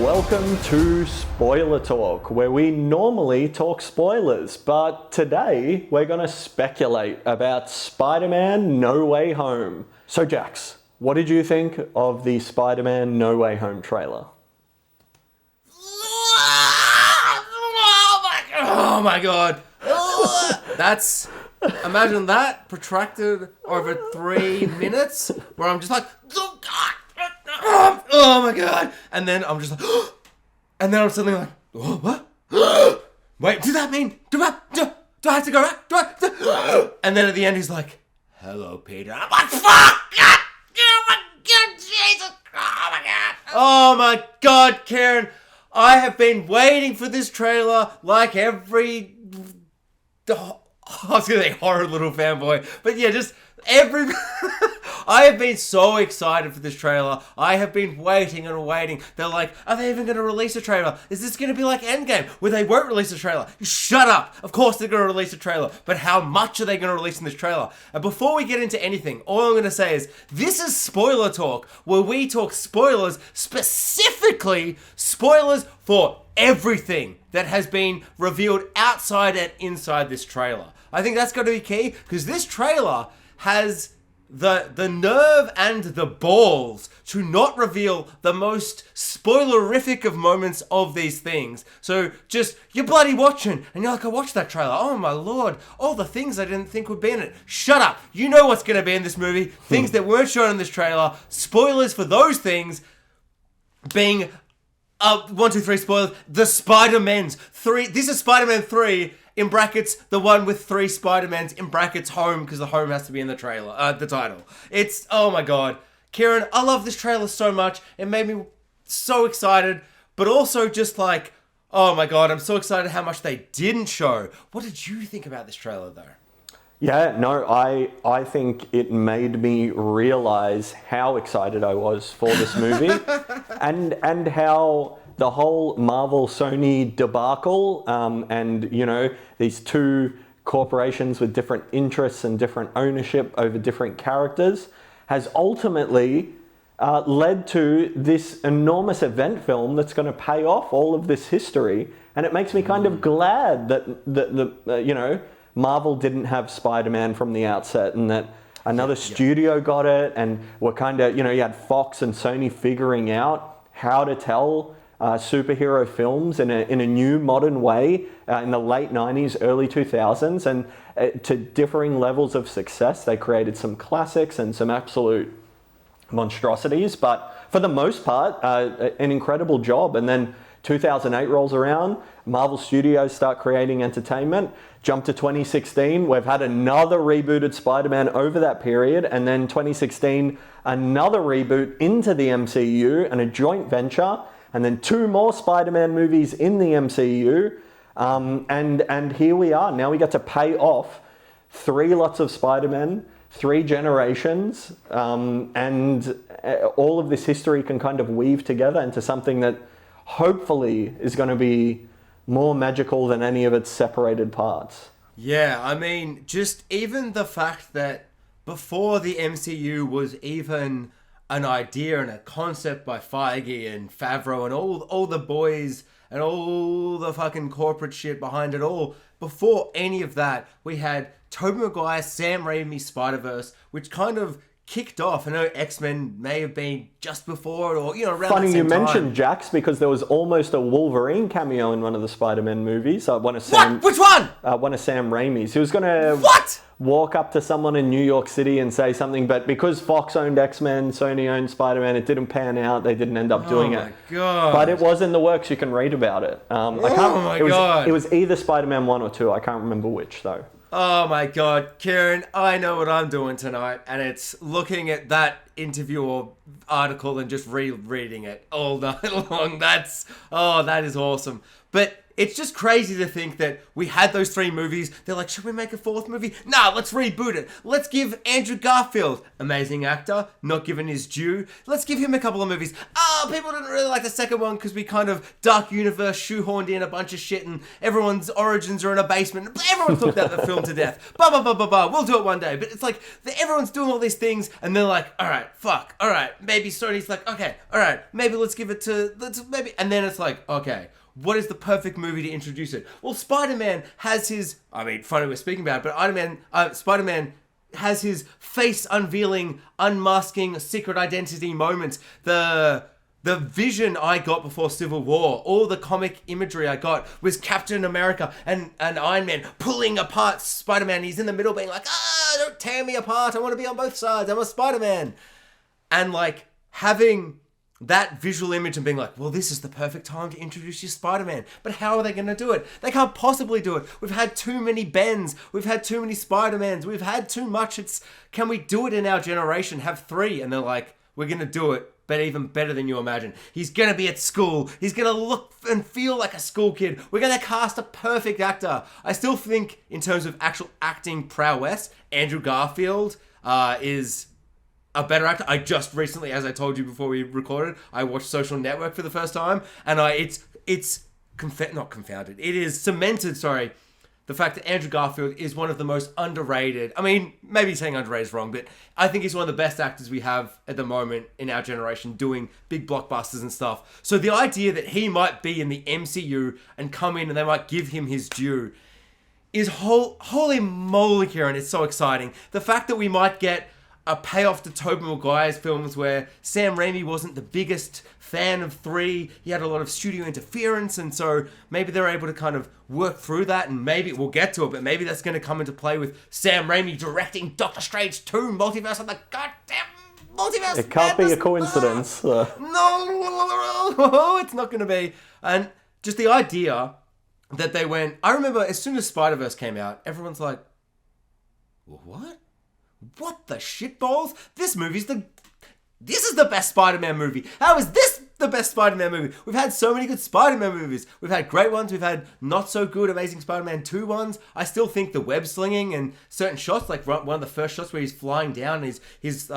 welcome to Spoiler Talk, where we normally talk spoilers, but today we're going to speculate about Spider-Man No Way Home. So Jax, what did you think of the Spider-Man No Way Home trailer? Oh my god. Imagine that protracted over 3 minutes where I'm just like, oh my god. And then I'm just like, and then I'm suddenly like, oh, what? Wait, do I have to go back? And then at the end he's like, hello Peter. I'm like, fuck! Oh my god, Jesus! Oh my god! Oh my god, Keiran. I have been waiting for this trailer like every... I was going to say horror little fanboy. But yeah, just every... I have been so excited for this trailer. I have been waiting and waiting. They're like, are they even going to release a trailer? Is this going to be like Endgame, where they won't release a trailer? Shut up. Of course they're going to release a trailer. But how much are they going to release in this trailer? And before we get into anything, all I'm going to say is, this is Spoiler Talk, where we talk spoilers, specifically spoilers for everything that has been revealed outside and inside this trailer. I think that's got to be key, because this trailer has the nerve and the balls to not reveal the most spoilerific of moments of these things. So just, you're bloody watching, and you're like, I watched that trailer. Oh my lord, all the things I didn't think would be in it. Shut up. You know what's going to be in this movie. Things that weren't shown in this trailer. Spoilers for those things being... 1, 2, 3 spoilers. The Spider-Mans. 3. This is Spider-Man 3, in brackets, the one with 3 Spider-Mans, in brackets, home, because the home has to be in the trailer, the title. It's, oh my god. Keiran, I love this trailer so much. It made me so excited, but also just like, oh my god, I'm so excited how much they didn't show. What did you think about this trailer, though? Yeah, no, I think it made me realize how excited I was for this movie and how the whole Marvel-Sony debacle and, you know, these two corporations with different interests and different ownership over different characters has ultimately led to this enormous event film that's going to pay off all of this history. And it makes me kind of glad that you know, Marvel didn't have Spider-Man from the outset, and that another studio got it, and we're kind of, you know, you had Fox and Sony figuring out how to tell superhero films in a new modern way in the late 90s, early 2000s, and to differing levels of success. They created some classics and some absolute monstrosities, but for the most part, an incredible job. And then 2008 rolls around, Marvel Studios start creating entertainment. Jump to 2016, we've had another rebooted Spider-Man over that period, and then 2016, another reboot into the MCU and a joint venture, and then 2 more Spider-Man movies in the MCU, and here we are. Now we get to pay off 3 lots of Spider-Man, 3 generations, and all of this history can kind of weave together into something that hopefully is going to be more magical than any of its separated parts. Yeah, I mean, just even the fact that before the MCU was even an idea and a concept by Feige and Favreau and all the boys and all the fucking corporate shit behind it all, before any of that, we had Tobey Maguire, Sam Raimi's Spider-Verse, which kind of kicked off. I know X-Men may have been just before it, or, you know, around Funny that same you time. mentioned Jax, because there was almost a Wolverine cameo in one of the Spider-Man movies. One of Which one? One of Sam Raimi's. He was going to What? walk up to someone in New York City and say something, but because Fox owned X-Men, Sony owned Spider-Man, it didn't pan out. They didn't end up doing it. Oh my god. But it was in the works. You can read about it. God. It was either Spider-Man 1 or 2. I can't remember which, though. Oh my god, Keiran, I know what I'm doing tonight, and it's looking at that interview or article and just rereading it all night long. That is awesome. But it's just crazy to think that we had those 3 movies. They're like, should we make a 4th movie? Nah, let's reboot it. Let's give Andrew Garfield, amazing actor, not given his due. Let's give him a couple of movies. People didn't really like the second one because we kind of Dark Universe shoehorned in a bunch of shit and everyone's origins are in a basement. Everyone talked about the film to death. We'll do it one day. But it's like, everyone's doing all these things and they're like, all right, fuck. All right, maybe Sony's like, okay, all right, maybe let's give it to, and then it's like, okay, what is the perfect movie to introduce it? Well, Spider-Man has his, funny we're speaking about it, but Spider-Man has his face unveiling, unmasking, secret identity moments. The vision I got before Civil War, all the comic imagery I got was Captain America and Iron Man pulling apart Spider-Man. He's in the middle being like, don't tear me apart. I want to be on both sides. I'm a Spider-Man. And like having that visual image and being like, well, this is the perfect time to introduce your Spider-Man. But how are they going to do it? They can't possibly do it. We've had too many Bens. We've had too many Spider-Mans. We've had too much. Can we do it in our generation? Have 3. And they're like, we're going to do it, but even better than you imagine. He's going to be at school. He's going to look and feel like a school kid. We're going to cast a perfect actor. I still think in terms of actual acting prowess, Andrew Garfield is a better actor. I just recently, as I told you before we recorded, I watched Social Network for the first time, and it's not confounded. It is cemented, the fact that Andrew Garfield is one of the most underrated. Maybe saying underrated is wrong, but I think he's one of the best actors we have at the moment in our generation doing big blockbusters and stuff. So the idea that he might be in the MCU and come in and they might give him his due is holy moly, Keiran, it's so exciting. The fact that we might get a payoff to Tobey Maguire's films where Sam Raimi wasn't the biggest fan of 3. He had a lot of studio interference, and so maybe they're able to kind of work through that, and maybe we'll get to it, but maybe that's going to come into play with Sam Raimi directing Doctor Strange 2 Multiverse of the goddamn Multiverse. It can't be a coincidence. No, it's not going to be. And just the idea that they went, I remember as soon as Spider-Verse came out, everyone's like, what? What the shitballs? This is the best Spider-Man movie. How is this the best Spider-Man movie? We've had so many good Spider-Man movies. We've had great ones. We've had not so good Amazing Spider-Man 2 ones. I still think the web slinging and certain shots, like one of the first shots where he's flying down and his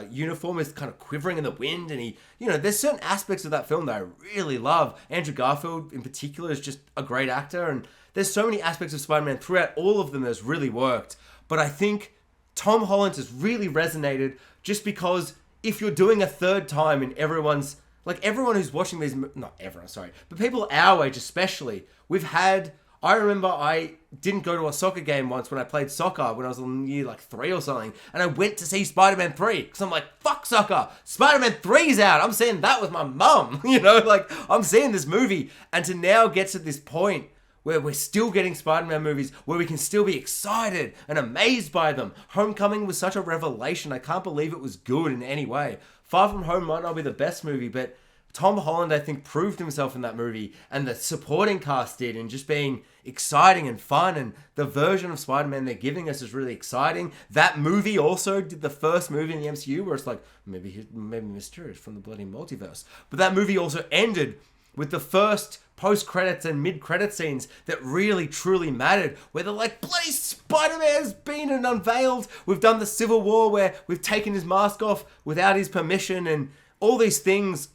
uniform is kind of quivering in the wind, and there's certain aspects of that film that I really love. Andrew Garfield in particular is just a great actor, and there's so many aspects of Spider-Man throughout all of them that's really worked. But I think Tom Holland has really resonated just because if you're doing a third time and everyone who's watching these, not everyone, sorry, but people our age especially, I remember I didn't go to a soccer game once when I played soccer when I was in year 3 or something, and I went to see Spider-Man 3 because I'm like, fuck soccer, Spider-Man 3's out, I'm seeing that with my mum, I'm seeing this movie, and to now get to this point where we're still getting Spider-Man movies, where we can still be excited and amazed by them. Homecoming was such a revelation. I can't believe it was good in any way. Far From Home might not be the best movie, but Tom Holland, I think, proved himself in that movie, and the supporting cast did, and just being exciting and fun, and the version of Spider-Man they're giving us is really exciting. That movie also did the first movie in the MCU where it's like, maybe Mysterio from the bloody multiverse. But that movie also ended with the first post-credits and mid-credit scenes that really, truly mattered, where they're like, bloody Spider-Man's been unveiled. We've done the Civil War where we've taken his mask off without his permission, and all these things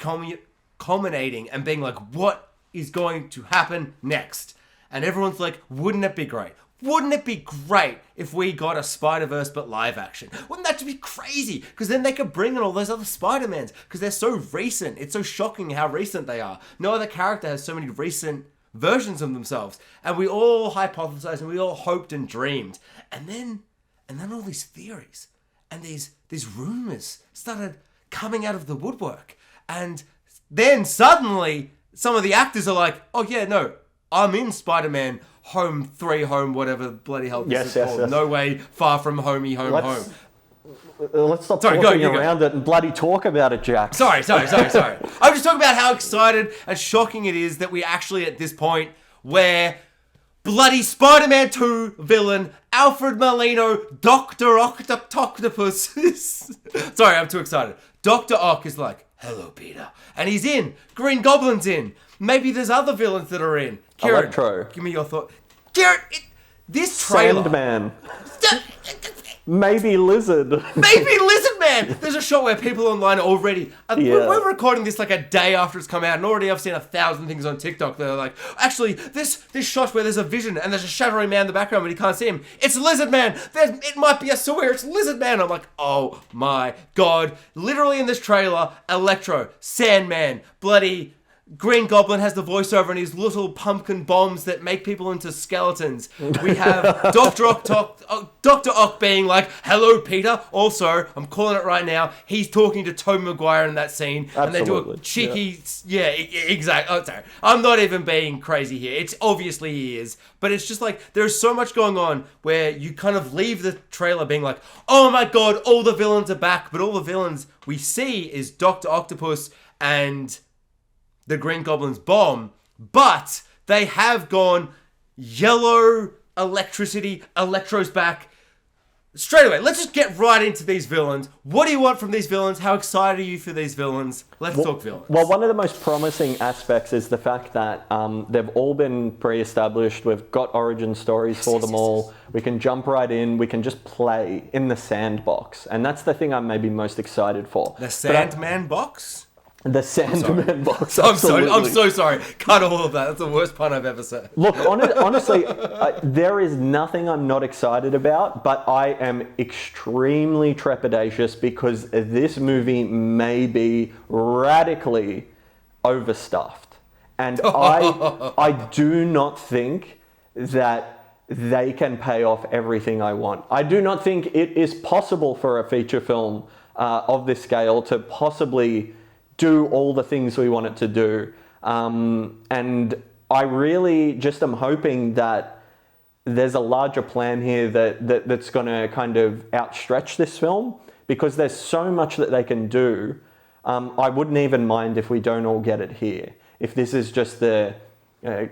culminating and being like, what is going to happen next? And everyone's like, wouldn't it be great? Wouldn't it be great if we got a Spider-Verse but live action? Wouldn't that just be crazy? Because then they could bring in all those other Spider-Mans because they're so recent. It's so shocking how recent they are. No other character has so many recent versions of themselves. And we all hypothesized and we all hoped and dreamed. And then all these theories and these rumors started coming out of the woodwork. And then suddenly some of the actors are like, oh yeah, no, I'm in Spider-Man Home 3, Home, whatever bloody hell this is called. Yes. No Way, Far From Homey, Home. Let's stop talking around it and bloody talk about it, Jack. Sorry. I'm just talking about how excited and shocking it is that we're actually at this point where bloody Spider-Man 2 villain Alfred Molina, Dr. Octopus. Sorry, I'm too excited. Dr. Ock is like, hello, Peter. And he's in. Green Goblin's in. Maybe there's other villains that are in. Keiran, Electro. give me your thought. Keiran, this trailer... Sandman. Maybe Lizard. Maybe Lizard Man! There's a shot where people online already... We're recording this like a day after it's come out, and already I've seen 1,000 things on TikTok that are like, actually, this shot where there's a vision and there's a shadowy man in the background but he can't see him. It's Lizard Man! It might be a sewer, it's Lizard Man! I'm like, oh my god. Literally in this trailer, Electro, Sandman, bloody... Green Goblin has the voiceover and his little pumpkin bombs that make people into skeletons. We have Dr. Ock being like, hello, Peter. Also, I'm calling it right now, he's talking to Tobey Maguire in that scene. Absolutely. And they do a cheeky... Yeah, exactly. Oh, sorry. I'm not even being crazy here. It's obviously he is. But it's just like, there's so much going on where you kind of leave the trailer being like, oh my god, all the villains are back. But all the villains we see is Dr. Octopus and... the Green Goblin's bomb, but they have gone yellow electricity, Electro's back. Straight away, let's just get right into these villains. What do you want from these villains? How excited are you for these villains? Let's talk villains. Well, one of the most promising aspects is the fact that they've all been pre-established. We've got origin stories for them all. We can jump right in. We can just play in the sandbox. And that's the thing I'm maybe most excited for. The Sandman box? The Sandman box. I'm so sorry. Cut all of that. That's the worst pun I've ever said. Look, honestly, there is nothing I'm not excited about, but I am extremely trepidatious because this movie may be radically overstuffed. And I do not think that they can pay off everything I want. I do not think it is possible for a feature film of this scale to possibly do all the things we want it to do. And I really just am hoping that there's a larger plan here that's going to kind of outstretch this film, because there's so much that they can do. I wouldn't even mind if we don't all get it here. If this is just the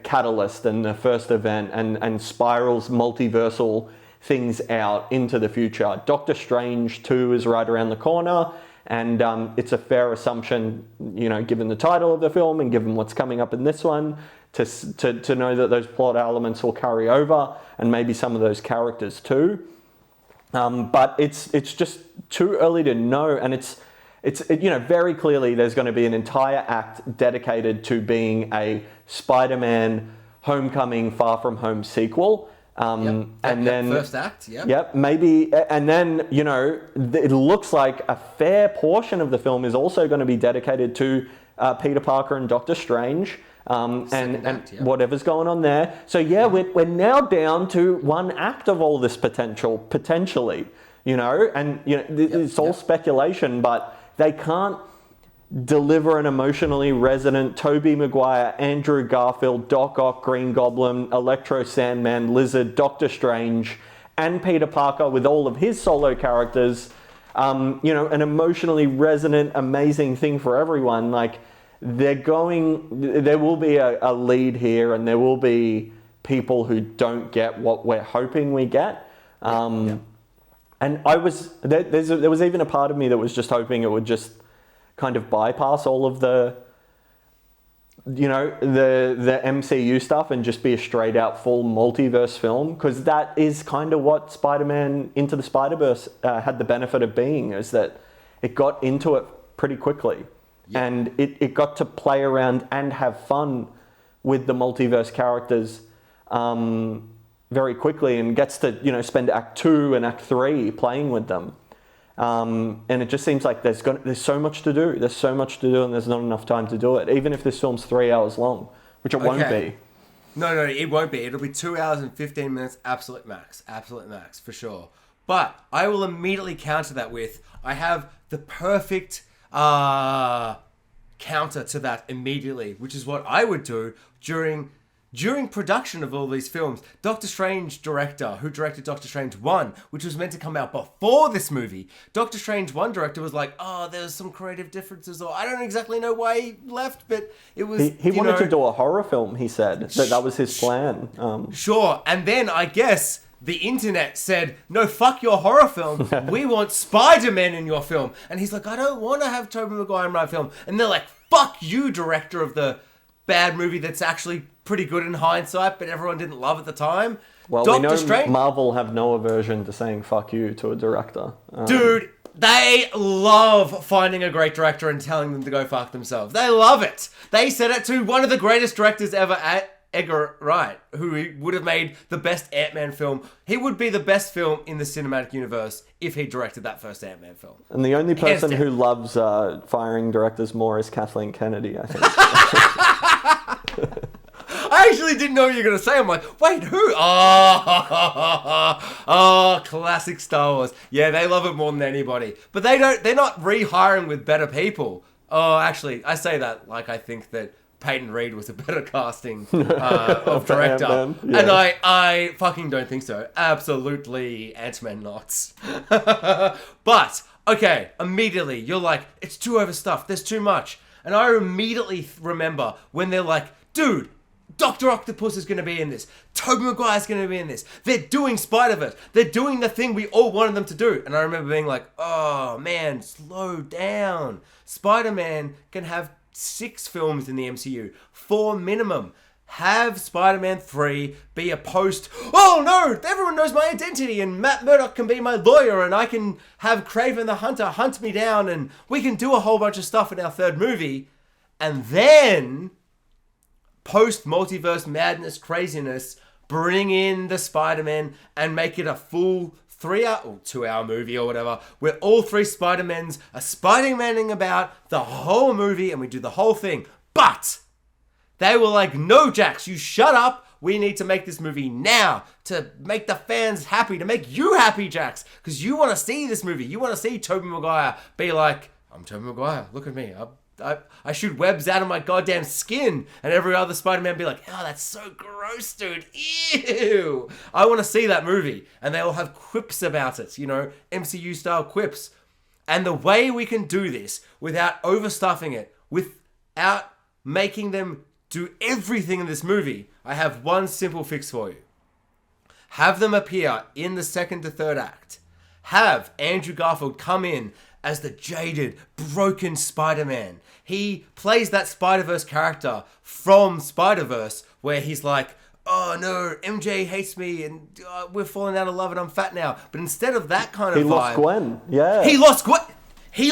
catalyst and the first event and spirals multiversal things out into the future. Doctor Strange 2 is right around the corner. And it's a fair assumption, given the title of the film and given what's coming up in this one, to know that those plot elements will carry over, and maybe some of those characters too. But it's just too early to know, and it's very clearly there's going to be an entire act dedicated to being a Spider-Man Homecoming Far From Home sequel. And then first act, maybe, and then it looks like a fair portion of the film is also going to be dedicated to Peter Parker and Doctor Strange, whatever's going on there. So we're now down to one act of all this potentially, it's all speculation, but they can't deliver an emotionally resonant Tobey Maguire, Andrew Garfield, Doc Ock, Green Goblin, Electro, Sandman, Lizard, Doctor Strange, and Peter Parker with all of his solo characters. An emotionally resonant, amazing thing for everyone. Like, there will be a lead here, and there will be people who don't get what we're hoping we get. And there was even a part of me that was just hoping it would just kind of bypass all of the MCU stuff and just be a straight out full multiverse film, because that is kind of what Spider-Man Into the Spider-Verse had the benefit of being, is that it got into it pretty quickly. And it got to play around and have fun with the multiverse characters very quickly, and gets to spend Act 2 and Act 3 playing with them. And it just seems like there's so much to do. There's so much to do, and there's not enough time to do it. Even if this film's 3 hours long, which it won't be. No, it won't be. It'll be 2 hours and 15 minutes, absolute max, for sure. But I will immediately counter that with, I have the perfect counter to that immediately, which is what I would do during production of all these films. Doctor Strange director, who directed Doctor Strange 1, which was meant to come out before this movie. Doctor Strange 1 director was like, there's some creative differences, or I don't exactly know why he left, but it was... He wanted to do a horror film, he said. That was his plan. Sure, and then I guess the internet said, no, fuck your horror film. We want Spider-Man in your film. And he's like, I don't want to have Tobey Maguire in my film. And they're like, fuck you, director of the bad movie that's actually pretty good in hindsight, but everyone didn't love at the time. Well, we know Marvel have no aversion to saying fuck you to a director. Dude, they love finding a great director and telling them to go fuck themselves. They love it. They said it to one of the greatest directors ever, Edgar Wright, who would have made the best Ant-Man film. He would be the best film in the cinematic universe if he directed that first Ant-Man film. And the only person who loves firing directors more is Kathleen Kennedy, I think. I actually didn't know what you were going to say. I'm like, wait, who? Oh, classic Star Wars. Yeah, they love it more than anybody. But they're not rehiring with better people. Oh, actually, I say that like I think that Peyton Reed was a better casting of director. Yeah. And I fucking don't think so. Absolutely Ant-Man knots. But, okay, immediately, you're like, it's too overstuffed. There's too much. And I immediately remember when they're like, dude, Dr. Octopus is going to be in this. Tobey Maguire's going to be in this. They're doing Spider-Verse. They're doing the thing we all wanted them to do. And I remember being like, oh, man, slow down. Spider-Man can have 6 films in the MCU. 4 minimum. Have Spider-Man 3 be a post, oh no, everyone knows my identity and Matt Murdock can be my lawyer and I can have Kraken the Hunter hunt me down and we can do a whole bunch of stuff in our 3rd movie. And then post-multiverse madness craziness, bring in the Spider-Man and make it a full 3-hour or 2-hour movie or whatever, where all 3 Spider-Mans are Spider-Manning about the whole movie and we do the whole thing. But they were like, no, Jax, you shut up. We need to make this movie now to make the fans happy, to make you happy, Jax, because you want to see this movie. You want to see Tobey Maguire be like, I'm Tobey Maguire, look at me. I shoot webs out of my goddamn skin. And every other Spider-Man be like, oh, that's so gross, dude. Ew. I want to see that movie. And they all have quips about it, you know, MCU-style quips. And the way we can do this without overstuffing it, without making them do everything in this movie, I have one simple fix for you. Have them appear in the 2nd to 3rd act. Have Andrew Garfield come in as the jaded, broken Spider-Man. He plays that Spider-Verse character from Spider-Verse where he's like, oh no, MJ hates me and we're falling out of love and I'm fat now. But instead of that kind of vibe... He lost Gwen, yeah. He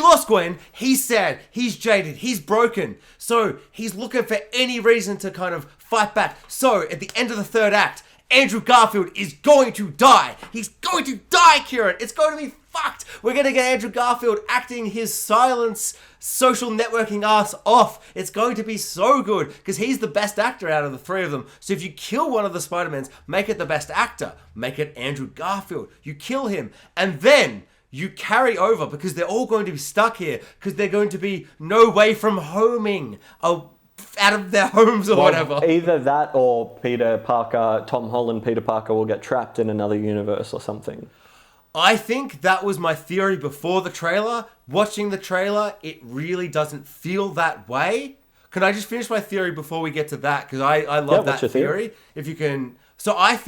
lost Gwen. He's sad. He's jaded. He's broken. So he's looking for any reason to kind of fight back. So at the end of the 3rd act, Andrew Garfield is going to die. He's going to die, Keiran. It's going to be fucked. We're going to get Andrew Garfield acting his silence, social networking ass off. It's going to be so good because he's the best actor out of the 3 of them. So if you kill one of the Spider-Mans, make it the best actor. Make it Andrew Garfield. You kill him. And then you carry over because they're all going to be stuck here because they're going to be no way from homing out of their homes or whatever. Either that or Tom Holland, Peter Parker will get trapped in another universe or something. I think that was my theory before the trailer. Watching the trailer, it really doesn't feel that way. Can I just finish my theory before we get to that? Because I love that theory. If you can... So I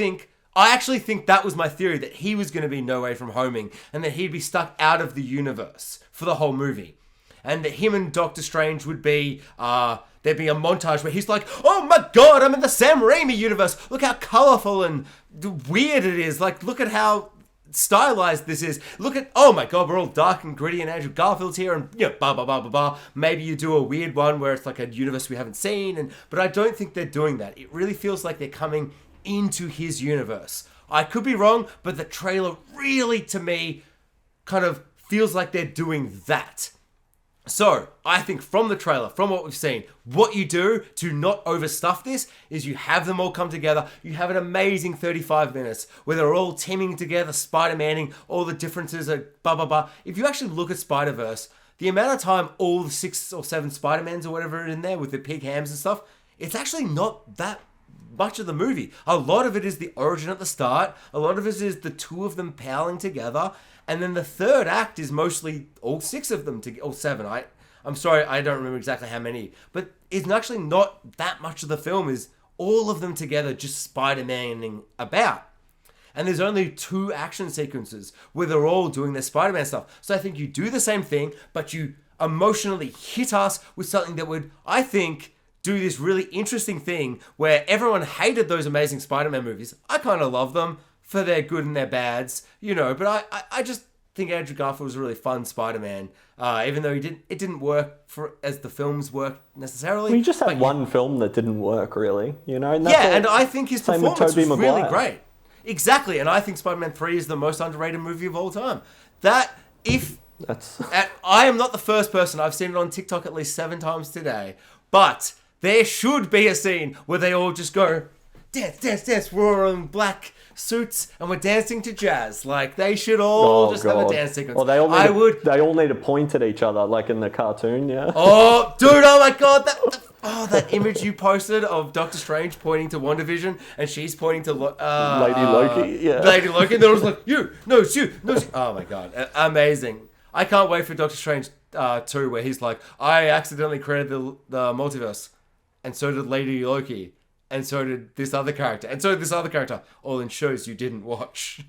actually think that was my theory, that he was going to be no way from homing and that he'd be stuck out of the universe for the whole movie. And that him and Doctor Strange would be... there'd be a montage where he's like, oh my god, I'm in the Sam Raimi universe. Look how colourful and weird it is. Like, look at how stylized this is. Look at, oh my god, we're all dark and gritty and Andrew Garfield's here and, you know, blah, blah, blah, blah, blah. Maybe you do a weird one where it's like a universe we haven't seen. But I don't think they're doing that. It really feels like they're coming into his universe. I could be wrong, but the trailer really, to me, kind of feels like they're doing that. So, I think from the trailer, from what we've seen, what you do to not overstuff this is you have them all come together. You have an amazing 35 minutes where they're all teaming together, Spider-Manning, all the differences are blah, blah, blah. If you actually look at Spider-Verse, the amount of time all the 6 or 7 Spider-Mans or whatever are in there with their pig hams and stuff, it's actually not that much of the movie. A lot of it is the origin at the start. A lot of it is the 2 of them palling together. And then the 3rd act is mostly all 6 of them, or 7. I'm sorry, I don't remember exactly how many. But it's actually not that much of the film is all of them together just Spider-Maning about. And there's only 2 action sequences where they're all doing their Spider-Man stuff. So I think you do the same thing, but you emotionally hit us with something that would, I think, do this really interesting thing where everyone hated those Amazing Spider-Man movies. I kind of love them for their good and their bads, but I just think Andrew Garfield was a really fun Spider-Man, even though it didn't work as the films worked necessarily. We just had one film that didn't work, really, And and I think his performance was Tobey Maguire. really great. Exactly, and I think Spider-Man 3 is the most underrated movie of all time. I am not the first person. I've seen it on TikTok at least 7 times today, but there should be a scene where they all just go, dance, dance, dance, we're all in black suits and we're dancing to jazz. Like, they should all have a dance sequence. Well, they all need to point at each other, like in the cartoon, yeah? Oh, dude, oh my god, that image you posted of Doctor Strange pointing to WandaVision and she's pointing to Lady Loki, yeah. Lady Loki, and then I was like, it's you. Oh my god, amazing. I can't wait for Doctor Strange 2, where he's like, I accidentally created the multiverse, and so did Lady Loki, and so did this other character, and so did this other character, all in shows you didn't watch.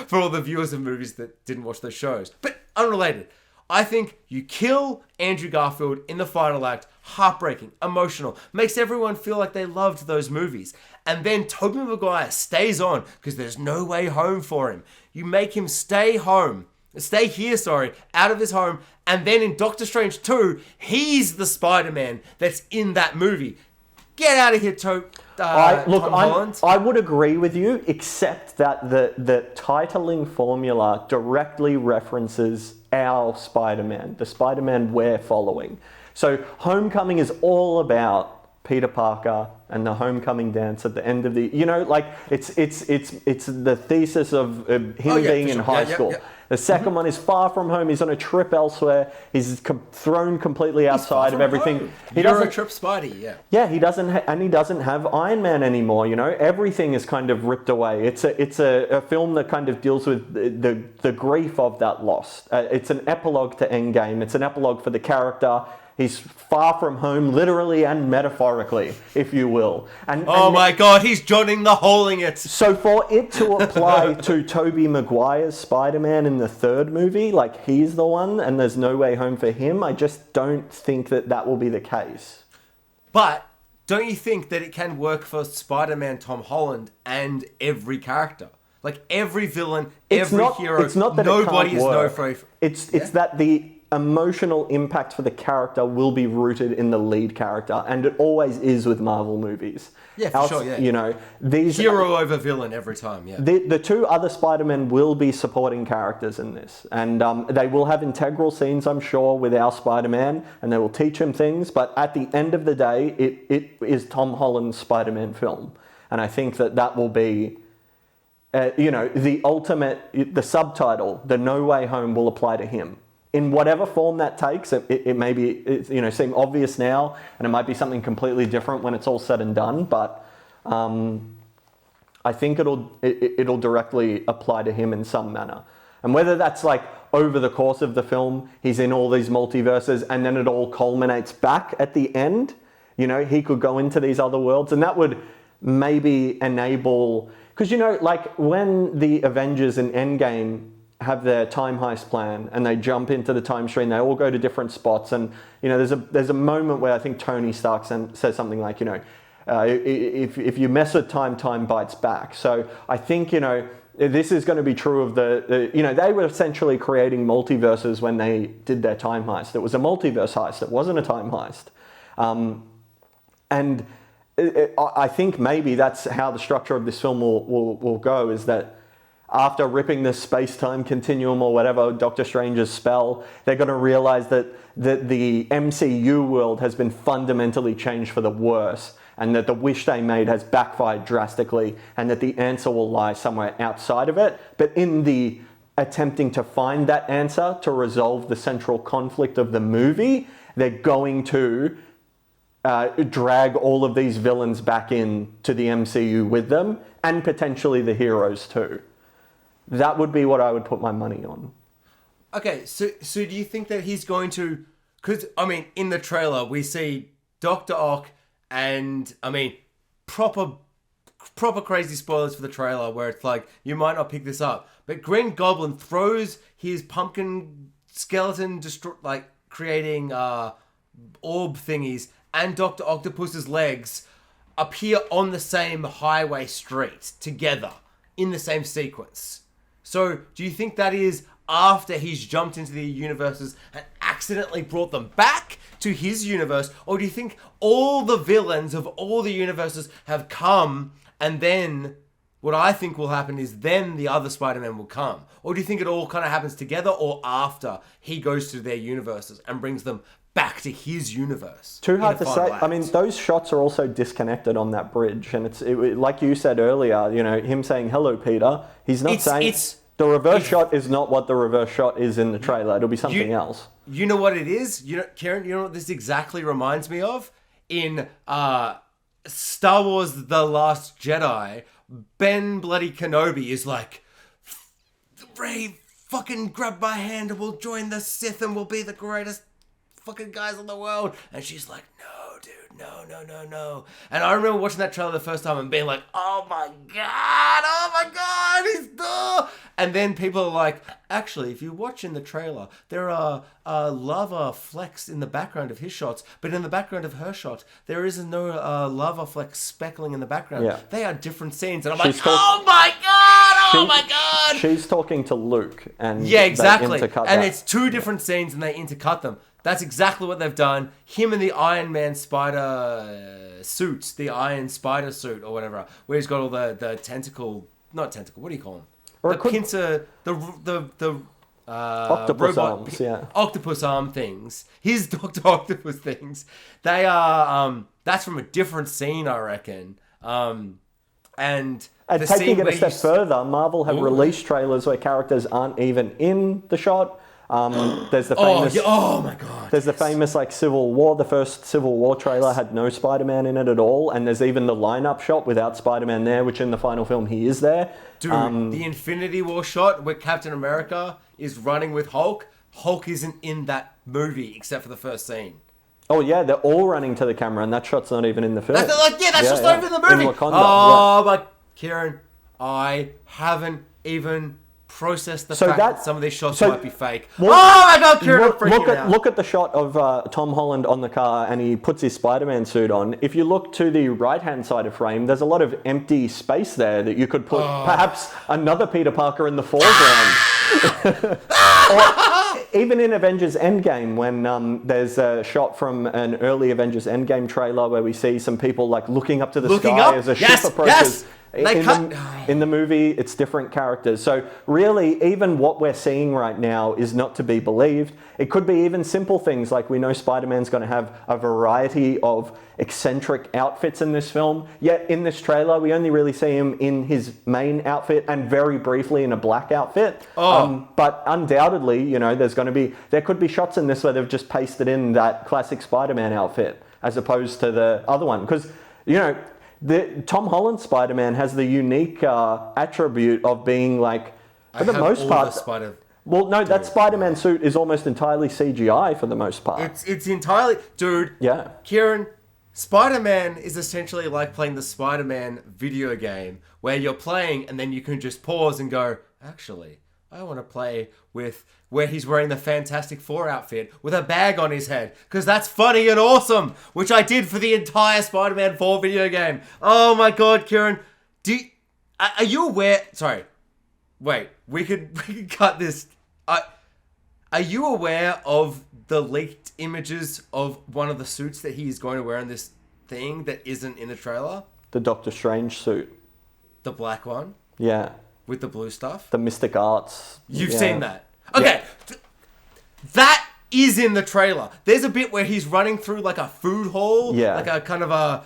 For all the viewers of movies that didn't watch those shows. But unrelated, I think you kill Andrew Garfield in the final act, heartbreaking, emotional, makes everyone feel like they loved those movies. And then Tobey Maguire stays on because there's no way home for him. You make him stay here, out of his home. And then in Doctor Strange 2, he's the Spider-Man that's in that movie. Get out of here, Tom Holland. I would agree with you, except that the titling formula directly references our Spider-Man, the Spider-Man we're following. So Homecoming is all about Peter Parker and the homecoming dance at the end of the, it's the thesis of him being in high school. Yeah. The second one is Far From Home. He's on a trip elsewhere. He's thrown completely outside of everything. Home. He doesn't trip Spidey, yeah. Yeah, he doesn't have Iron Man anymore. Everything is kind of ripped away. It's a film that kind of deals with the grief of that loss. It's an epilogue to Endgame. It's an epilogue for the character. He's far from home, literally and metaphorically, if you will. My God, he's Johnning the holing it. So for it to apply to Tobey Maguire's Spider-Man in the third movie, like he's the one and there's no way home for him, I just don't think that will be the case. But don't you think that it can work for Spider-Man Tom Holland and every character? Like every villain, every hero, it's not that nobody is no afraid. It's that the emotional impact for the character will be rooted in the lead character, and it always is with Marvel movies. Yeah, for sure, yeah. These hero over villain every time, yeah. The two other Spider-Men will be supporting characters in this, and they will have integral scenes, I'm sure, with our Spider-Man, and they will teach him things, but at the end of the day, it is Tom Holland's Spider-Man film, and I think that will be the ultimate, the subtitle, the No Way Home, will apply to him. In whatever form that takes, it may be, seem obvious now, and it might be something completely different when it's all said and done, but I think it'll directly apply to him in some manner. And whether that's like over the course of the film, he's in all these multiverses, and then it all culminates back at the end, he could go into these other worlds, and that would maybe enable, because like when the Avengers in Endgame have their time heist plan and they jump into the time stream, they all go to different spots, and there's a moment where I think Tony Stark says something like, if you mess with time bites back. So I think this is going to be true of they were essentially creating multiverses when they did their time heist. It was a multiverse heist, it wasn't a time heist. And I think maybe that's how the structure of this film will go, is that after ripping the space-time continuum or whatever, Doctor Strange's spell, they're going to realize that the MCU world has been fundamentally changed for the worse, and that the wish they made has backfired drastically, and that the answer will lie somewhere outside of it. But in the attempting to find that answer to resolve the central conflict of the movie, they're going to drag all of these villains back in to the MCU with them, and potentially the heroes too. That would be what I would put my money on. Okay, so do you think that he's going to... Because, in the trailer, we see Dr. Ock and, proper crazy spoilers for the trailer, where it's like, you might not pick this up, but Green Goblin throws his pumpkin skeleton, creating orb thingies and Dr. Octopus's legs appear on the same highway street together in the same sequence. So, do you think that is after he's jumped into the universes and accidentally brought them back to his universe? Or do you think all the villains of all the universes have come, and then what I think will happen is then the other Spider-Man will come? Or do you think it all kind of happens together, or after he goes to their universes and brings them back to his universe? Too hard to say. I mean, those shots are also disconnected on that bridge, and like you said earlier, you know, him saying hello, Peter. He's not saying the reverse shot is not what the reverse shot is in the trailer. It'll be something else. You know what it is? You know, Keiran, you know what this exactly reminds me of? In Star Wars: The Last Jedi, Ben bloody Kenobi is like, Rey, fucking grab my hand and we'll join the Sith and we'll be the greatest fucking guys in the world. And she's like, no, dude, no. And I remember watching that trailer the first time and being like, oh my god, he's there. And then people are like, actually, if you watch in the trailer, there are lava flecks in the background of his shots, but in the background of her shot, there is no lava flecks speckling in the background. Yeah. They are different scenes. And I'm like, oh my god! She's talking to Luke. And yeah, exactly. And it's two different scenes and they intercut them. That's exactly what they've done. Him in the Iron Man spider suit, the Iron Spider suit or whatever, where he's got all the tentacle, not tentacle, what do you call them? Or the pincer, the octopus robot, arms, yeah. Octopus arm things. His Dr. Octopus things. They are, that's from a different scene, I reckon. And taking it a step further, Marvel have released trailers where characters aren't even in the shot. There's the famous. Oh my god! There's the famous like Civil War. The first Civil War trailer had no Spider-Man in it at all, and there's even the lineup shot without Spider-Man there, which in the final film he is there. Dude, the Infinity War shot where Captain America is running with Hulk. Hulk isn't in that movie except for the first scene. Oh yeah, they're all running to the camera, and that shot's not even in the film. That's just not even in the movie. In Wakanda, but Keiran, I haven't even process the fact that some of these shots might be fake. Oh my god, Keiran, look at the shot of Tom Holland on the car and he puts his Spider-Man suit on. If you look to the right-hand side of frame, there's a lot of empty space there that you could put perhaps another Peter Parker in the foreground. Or even in Avengers Endgame, when there's a shot from an early Avengers Endgame trailer where we see some people like looking up to the sky as a ship approaches. In the movie, it's different characters. So really, even what we're seeing right now is not to be believed. It could be even simple things like we know Spider-Man's going to have a variety of eccentric outfits in this film. Yet in this trailer, we only really see him in his main outfit and very briefly in a black outfit. But undoubtedly, you know, there could be shots in this where they've just pasted in that classic Spider-Man outfit as opposed to the other one. Because, you know, the Tom Holland Spider-Man has the unique attribute of being like, for the most part. That Spider-Man suit is almost entirely CGI for the most part. It's entirely, dude. Yeah, Keiran, Spider-Man is essentially like playing the Spider-Man video game where you're playing and then you can just pause and go, actually, I want to play with where he's wearing the Fantastic Four outfit with a bag on his head because that's funny and awesome, which I did for the entire Spider-Man 4 video game. Oh my god, Keiran, are you aware? Sorry, wait, we could cut this. Are you aware of the leaked images of one of the suits that he is going to wear in this thing that isn't in the trailer? The Doctor Strange suit, the black one. Yeah. With the blue stuff? The Mystic Arts. You've seen that? Okay. Yeah. That is in the trailer. There's a bit where he's running through like a food hall. Yeah. Like a kind of a...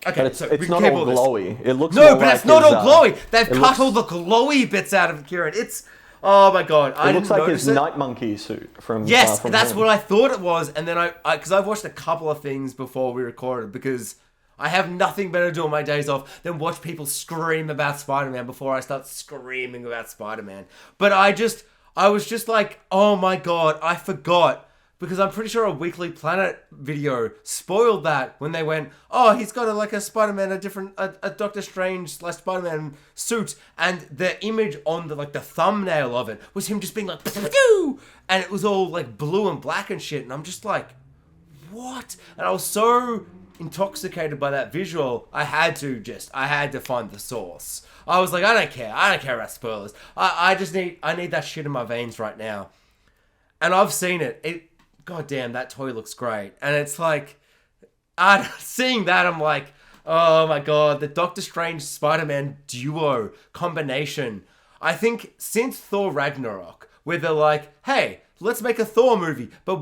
Okay, but it's not all glowy. It looks it's not all glowy. They've cut all the glowy bits out of Keiran. It's... Oh my god. It looks like his Night Monkey suit from... Yes, that's what I thought it was. And then because I've watched a couple of things before we recorded because... I have nothing better to do on my days off than watch people scream about Spider-Man before I start screaming about Spider-Man. But I was just like, oh my god, I forgot. Because I'm pretty sure a Weekly Planet video spoiled that when they went, oh, he's got a Spider-Man, a Doctor Strange / Spider-Man suit. And the image on the thumbnail of it was him just being like, and it was all like blue and black and shit. And I'm just like, what? And I was so intoxicated by that visual, I had to find the source. I was like, I don't care about spoilers. I need that shit in my veins right now. And I've seen it. God damn, that toy looks great. And it's like, seeing that, I'm like, oh my god, the Doctor Strange Spider-Man duo combination. I think since Thor Ragnarok, where they're like, hey, let's make a Thor movie, but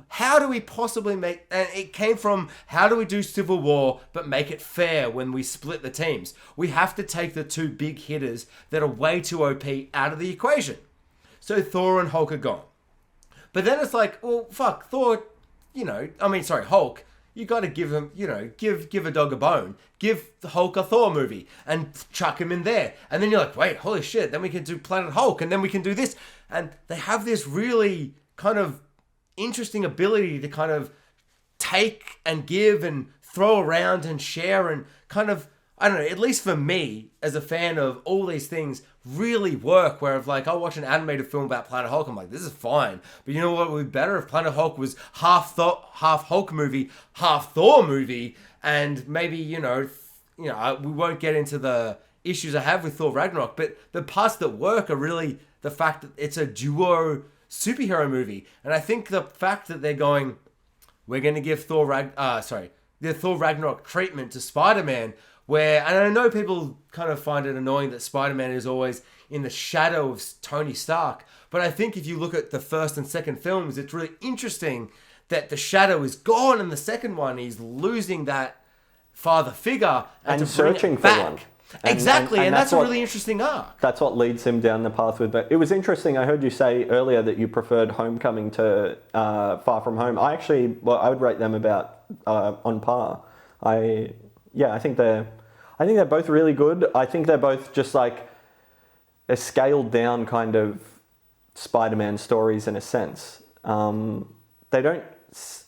how do we possibly make, and it came from, how do we do Civil War, but make it fair when we split the teams? We have to take the two big hitters that are way too OP out of the equation. So Thor and Hulk are gone. But then it's like, well, fuck, Thor, Hulk, you got to give him, give a dog a bone. Give the Hulk a Thor movie and chuck him in there. And then you're like, wait, holy shit, then we can do Planet Hulk and then we can do this. And they have this really kind of interesting ability to kind of take and give and throw around and share and kind of, I don't know, at least for me, as a fan of all these things, really work. Where if like, I'll watch an animated film about Planet Hulk, I'm like, this is fine. But you know what would be better? If Planet Hulk was half Hulk movie, half Thor movie, and maybe, we won't get into the issues I have with Thor Ragnarok, but the parts that work are really the fact that it's a duo superhero movie. And I think the fact that they're going, we're going to give the Thor Ragnarok treatment to Spider-Man, where, and I know people kind of find it annoying that Spider-Man is always in the shadow of Tony Stark, but I think if you look at the first and second films, it's really interesting that the shadow is gone in the second one. He's losing that father figure and searching for one. Exactly, and that's a really interesting arc. That's what leads him down the path with it. It was interesting, I heard you say earlier that you preferred Homecoming to Far From Home. I would rate them about on par. I think they're both really good. I think they're both just like a scaled down kind of Spider-Man stories in a sense. They don't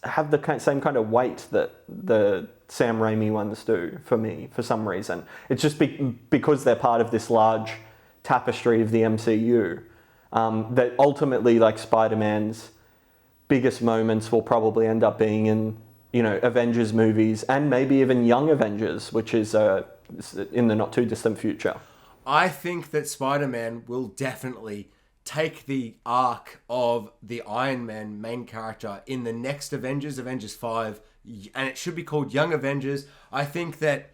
have the same kind of weight that the Sam Raimi ones do for me, for some reason. It's just because they're part of this large tapestry of the MCU, that ultimately, like, Spider-Man's biggest moments will probably end up being in, Avengers movies and maybe even Young Avengers, which is in the not too distant future. I think that Spider-Man will definitely take the arc of the Iron Man main character in the next Avengers 5, and it should be called Young Avengers. I think that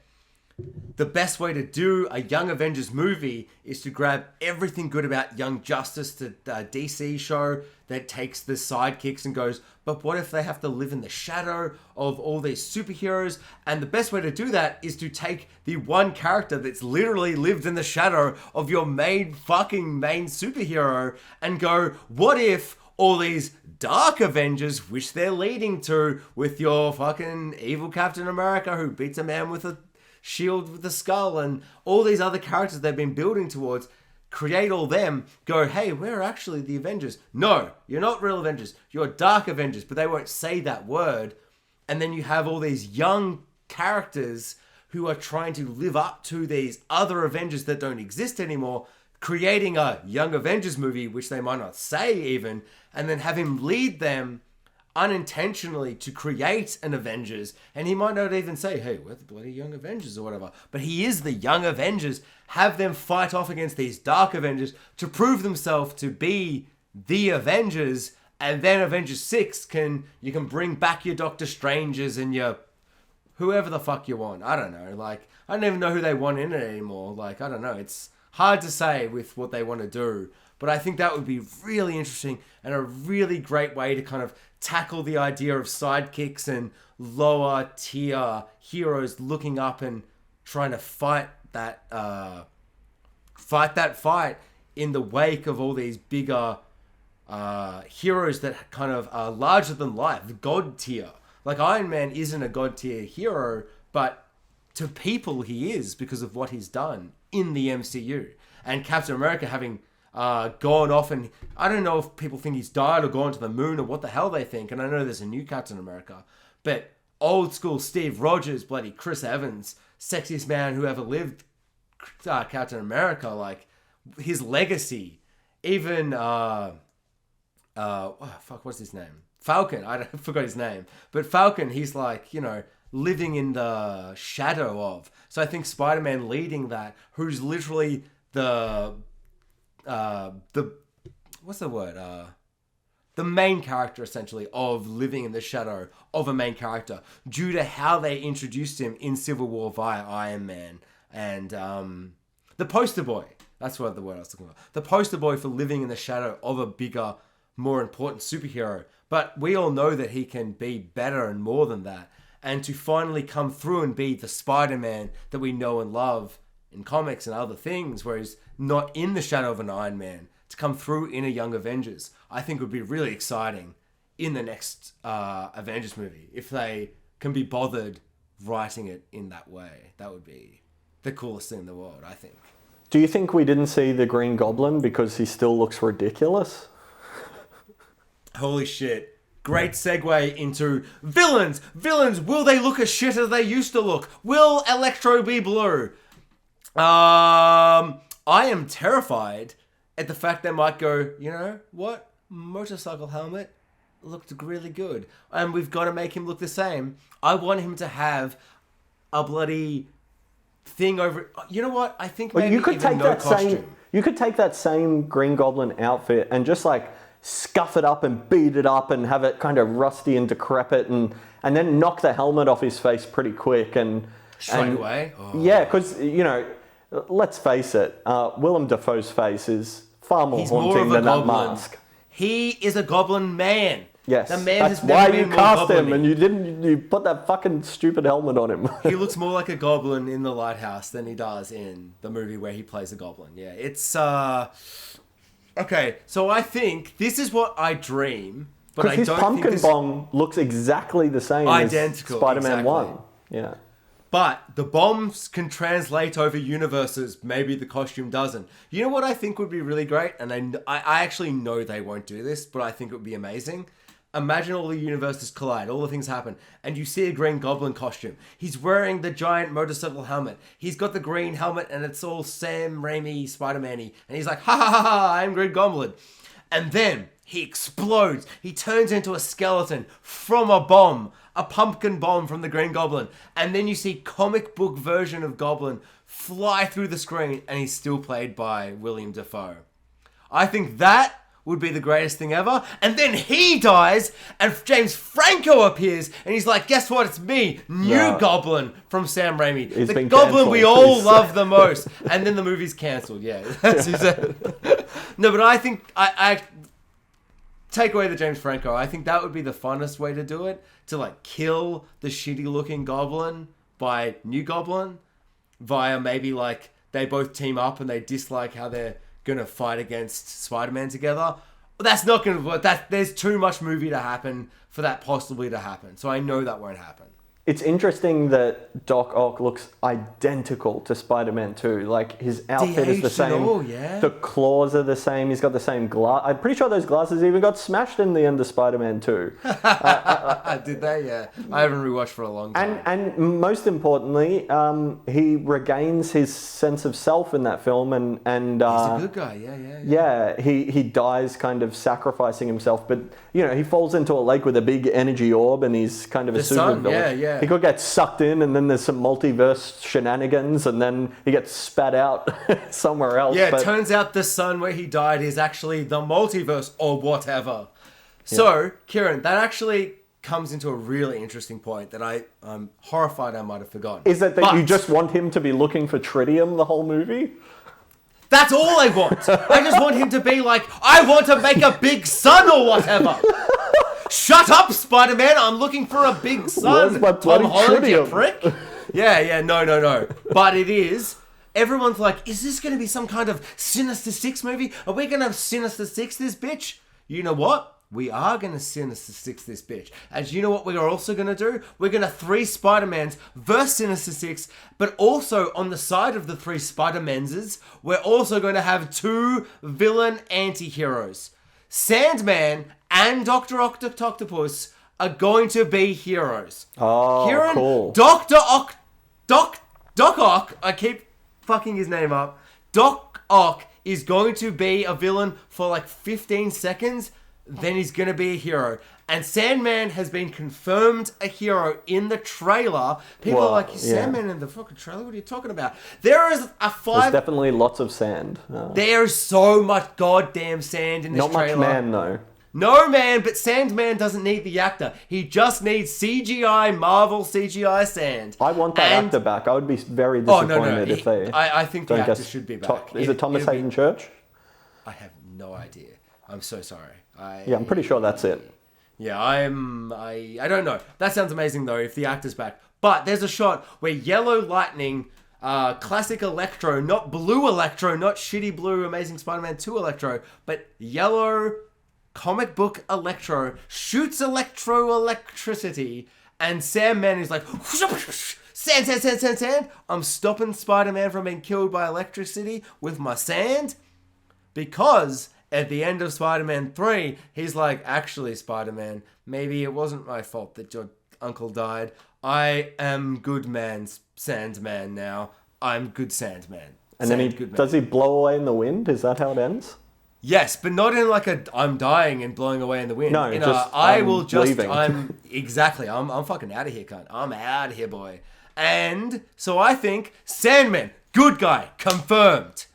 the best way to do a Young Avengers movie is to grab everything good about Young Justice, the DC show that takes the sidekicks and goes, but what if they have to live in the shadow of all these superheroes? And the best way to do that is to take the one character that's literally lived in the shadow of your main superhero and go, what if all these dark Avengers, which they're leading to with your fucking evil Captain America who beats a man with a shield with the skull and all these other characters they've been building towards, create all them, go, hey, we're actually the Avengers. No, you're not real Avengers. You're Dark Avengers, but they won't say that word. And then you have all these young characters who are trying to live up to these other Avengers that don't exist anymore, creating a Young Avengers movie, which they might not say even, and then have him lead them unintentionally to create an Avengers, and he might not even say, hey, we're the bloody Young Avengers or whatever, but he is the Young Avengers. Have them fight off against these Dark Avengers to prove themselves to be the Avengers, and then Avengers 6 you can bring back your Doctor Strangers and your whoever the fuck you want. I don't know, like, I don't even know who they want in it anymore. Like, I don't know, it's hard to say with what they want to do, but I think that would be really interesting and a really great way to kind of tackle the idea of sidekicks and lower tier heroes looking up and trying to fight that fight in the wake of all these bigger heroes that kind of are larger than life, the god tier. Like, Iron Man isn't a god tier hero, but to people he is because of what he's done in the MCU. And Captain America having gone off, and I don't know if people think he's died or gone to the moon or what the hell they think, and I know there's a new Captain America, but old school Steve Rogers, bloody Chris Evans, sexiest man who ever lived, Captain America, like, his legacy, even what's his name? Falcon. I forgot his name. But Falcon, he's like, living in the shadow of. So I think Spider-Man leading that, who's literally the what's the word? The main character, essentially, of living in the shadow of a main character, due to how they introduced him in Civil War via Iron Man and the poster boy. That's what the word I was looking for. The poster boy for living in the shadow of a bigger, more important superhero. But we all know that he can be better and more than that. And to finally come through and be the Spider-Man that we know and love in comics and other things, where he's not in the shadow of an Iron Man, to come through in a Young Avengers, I think would be really exciting in the next Avengers movie. If they can be bothered writing it in that way, that would be the coolest thing in the world, I think. Do you think we didn't see the Green Goblin because he still looks ridiculous? Holy shit. Great segue into villains. Villains, will they look as shit as they used to look? Will Electro be blue? I am terrified at the fact they might go, you know what? Motorcycle helmet looked really good. And we've got to make him look the same. I want him to have a bloody thing over... You know what? I think maybe you could even take no costume. You could take that same Green Goblin outfit and just like scuff it up and beat it up and have it kind of rusty and decrepit and then knock the helmet off his face pretty quick and... Straight away? Oh. Yeah, because, let's face it, Willem Dafoe's face is far more haunting than that mask. He is a goblin man. Yes, the man that's has never why been you more cast him goblin-y. and you put that fucking stupid helmet on him. He looks more like a goblin in The Lighthouse than he does in the movie where he plays a goblin. Yeah, it's... Okay, so I think this is what I dream, but I don't think his pumpkin bomb looks exactly the same identical, as Spider-Man exactly. 1. Yeah. But the bombs can translate over universes. Maybe the costume doesn't. You know what I think would be really great? And I actually know they won't do this, but I think it would be amazing. Imagine all the universes collide, all the things happen, and you see a Green Goblin costume. He's wearing the giant motorcycle helmet. He's got the green helmet, and it's all Sam Raimi, Spider-Man-y. And he's like, ha ha ha ha, I'm Green Goblin. And then he explodes. He turns into a skeleton from a bomb, a pumpkin bomb from the Green Goblin. And then you see comic book version of Goblin fly through the screen, and he's still played by William Dafoe. I think that would be the greatest thing ever. And then he dies, and James Franco appears, and he's like, guess what? It's me, new Goblin from Sam Raimi. He's the Goblin we all love the most. And then the movie's cancelled, yeah. No, but I think, I take away the James Franco. I think that would be the funnest way to do it, to like kill the shitty looking Goblin by new Goblin, via maybe like they both team up and they dislike how they're gonna fight against Spider-Man together. That's not gonna work. There's too much movie to happen for that possibly to happen. So I know that won't happen. It's interesting that Doc Ock looks identical to Spider-Man 2. Like, his outfit is the same. All, yeah. The claws are the same. He's got the same glass. I'm pretty sure those glasses even got smashed in the end of Spider-Man 2. Did they? Yeah. I haven't rewatched for a long time. And most importantly, he regains his sense of self in that film. And he's a good guy. Yeah, he dies kind of sacrificing himself. But, he falls into a lake with a big energy orb and he's kind of a super villain. Yeah. He could get sucked in and then there's some multiverse shenanigans and then he gets spat out somewhere else. Yeah, it turns out the sun where he died is actually the multiverse or whatever. So, Keiran, that actually comes into a really interesting point that I'm horrified I might have forgotten. Is that you just want him to be looking for tritium the whole movie? That's all I want. I just want him to be like, I want to make a big sun or whatever. Shut up, Spider-Man! I'm looking for a big sun. Where's my bloody Tom Holland, you tritium? prick. Yeah, no. But it is. Everyone's like, is this going to be some kind of Sinister Six movie? Are we going to have Sinister Six this bitch? You know what? We are going to Sinister Six this bitch. And you know what we're also going to do? We're going to 3 Spider-Mans versus Sinister Six, but also on the side of the 3 Spider-Mans, we're also going to have 2 villain anti-heroes. Sandman and Dr. Octopus are going to be heroes. Oh, Keiran, cool. Doc Ock, I keep fucking his name up. Doc Ock is going to be a villain for like 15 seconds, then he's going to be a hero. And Sandman has been confirmed a hero in the trailer. People are like, Sandman in the fucking trailer? What are you talking about? There's definitely lots of sand. There's so much goddamn sand in this trailer. Not much man, though. No man, but Sandman doesn't need the actor. He just needs CGI, Marvel CGI sand. I want that actor back. I would be very disappointed if they... I think the actor should be back. Is it Thomas Hayden Church? I have no idea. I'm so sorry. I'm pretty sure that's it. Yeah, I don't know. That sounds amazing though if the actor's back. But there's a shot where Yellow Lightning, classic Electro, not blue Electro, not shitty blue Amazing Spider-Man 2 Electro, but yellow comic book Electro shoots electricity, and Sandman is like, sand. I'm stopping Spider-Man from being killed by electricity with my sand. Because at the end of Spider-Man 3, he's like, actually, Spider-Man, maybe it wasn't my fault that your uncle died. I am good man, Sandman now. I'm good Sandman. And then does he blow away in the wind? Is that how it ends? Yes, but not in like a I'm dying and blowing away in the wind. No, I'm leaving. Exactly. I'm fucking out of here, cunt. I'm out of here, boy. And so I think Sandman, good guy, confirmed.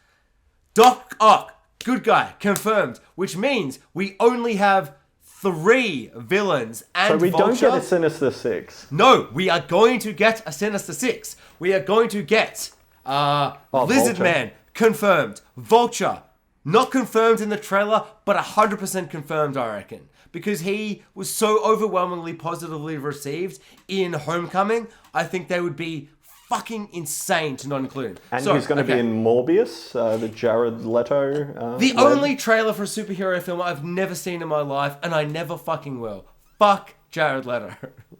Doc Ock, good guy, confirmed. Which means we only have 3 villains and So we Vulture. don't get a Sinister Six. No, we are going to get a Sinister Six. We are going to get Lizard Vulture. Man, confirmed. Vulture, not confirmed in the trailer, but 100% confirmed, I reckon. Because he was so overwhelmingly positively received in Homecoming, I think they would be fucking insane to not include him. And he's going to be in Morbius, the Jared Leto. The only trailer for a superhero film I've never seen in my life, and I never fucking will. Fuck Jared Leto.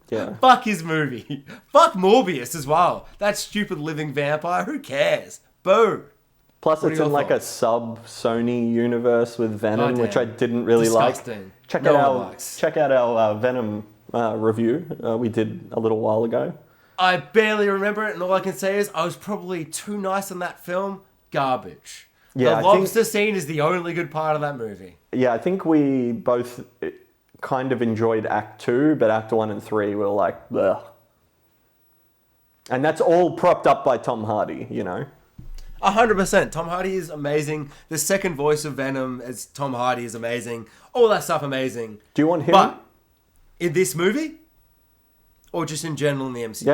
Yeah. Fuck his movie. Fuck Morbius as well. That stupid living vampire. Who cares? Boo. Plus, it's in like a sub-Sony universe with Venom, which I didn't really Disgusting. like. Check out our Venom review we did a little while ago. I barely remember it, and all I can say is I was probably too nice on that film. Garbage. Yeah, the lobster scene is the only good part of that movie. Yeah, I think we both kind of enjoyed Act 2, but Act 1 and 3 were like, bleh. And that's all propped up by Tom Hardy, you know? 100%. Tom Hardy is amazing. The second voice of Venom as Tom Hardy is amazing. All that stuff amazing. Do you want him? But in this movie? Or just in general in the MCU?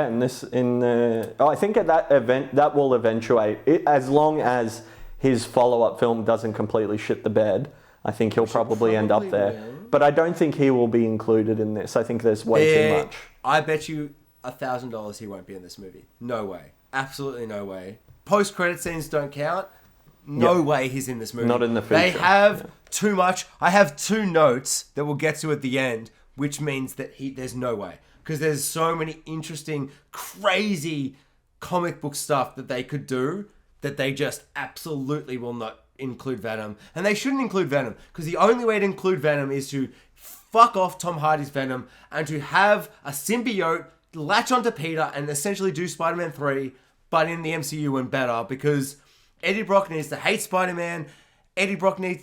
Yeah, I think at that event, that will eventuate. As long as his follow-up film doesn't completely shit the bed, I think he'll probably end up there. Will. But I don't think he will be included in this. I think there's way too much. I bet you $1,000 he won't be in this movie. No way. Absolutely no way. Post-credit scenes don't count. No way he's in this movie. Not in the future. They have too much. I have 2 notes that we'll get to at the end, which means that there's no way. Because there's so many interesting, crazy comic book stuff that they could do that they just absolutely will not include Venom. And they shouldn't include Venom. Because the only way to include Venom is to fuck off Tom Hardy's Venom and to have a symbiote latch onto Peter and essentially do Spider-Man 3, but in the MCU and better. Because Eddie Brock needs to hate Spider-Man. Eddie Brock needs...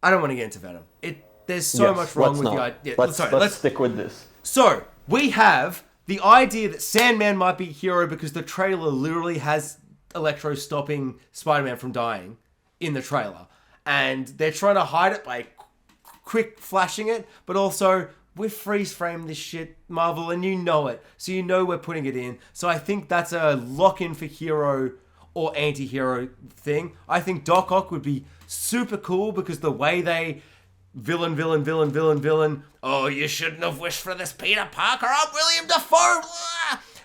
I don't want to get into Venom. There's so much wrong with the idea. Let's stick with this. So, we have the idea that Sandman might be a hero because the trailer literally has Electro stopping Spider-Man from dying in the trailer. And they're trying to hide it by quick flashing it, but also we freeze frame this shit, Marvel, and you know it. So you know we're putting it in. So I think that's a lock-in for hero or anti-hero thing. I think Doc Ock would be super cool because the way they... Villain. Oh, you shouldn't have wished for this, Peter Parker. I'm William Dafoe.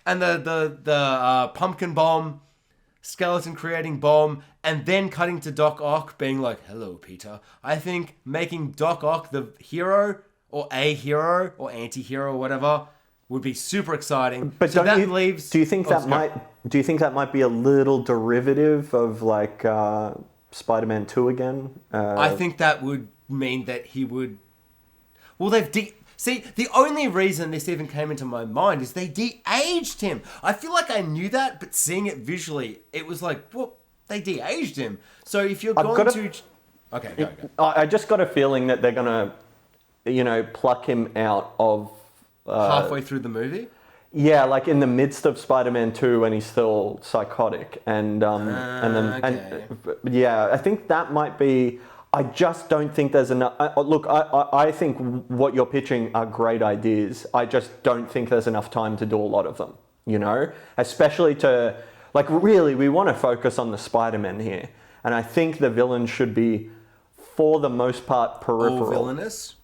And the pumpkin bomb, skeleton creating bomb, and then cutting to Doc Ock being like, hello, Peter. I think making Doc Ock the hero or a hero or anti-hero or whatever would be super exciting. But so do you think that might be a little derivative of like Spider-Man 2 again? I think that would mean that he would... Well, see, the only reason this even came into my mind is they de-aged him. I feel like I knew that, but seeing it visually, it was like, well, they de-aged him. So if you're going to... Okay, go. I just got a feeling that they're gonna, pluck him out of Halfway through the movie? yeah, like in the midst of Spider-Man 2 when he's still psychotic, and yeah, I think that might be. I just don't think there's enough. Look, I think what you're pitching are great ideas. I just don't think there's enough time to do a lot of them. Especially to really, we want to focus on the Spider-Man here, and I think the villain should be, for the most part, peripheral. All villainous?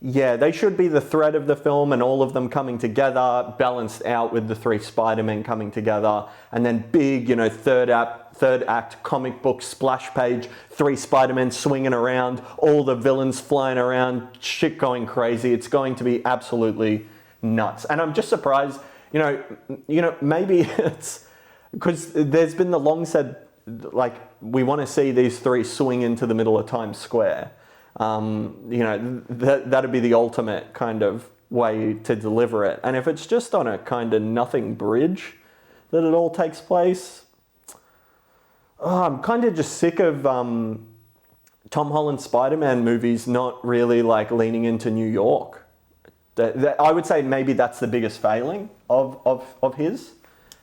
Yeah, they should be the thread of the film and all of them coming together, balanced out with the 3 Spider-Men coming together, and then big, third act comic book splash page, 3 Spider-Men swinging around, all the villains flying around, shit going crazy. It's going to be absolutely nuts. And I'm just surprised, maybe it's because there's been the long said, we want to see these 3 swing into the middle of Times Square. That'd be the ultimate kind of way to deliver it. And if it's just on a kind of nothing bridge that it all takes place, I'm kind of just sick of Tom Holland Spider-Man movies not really leaning into New York. I would say maybe that's the biggest failing of his.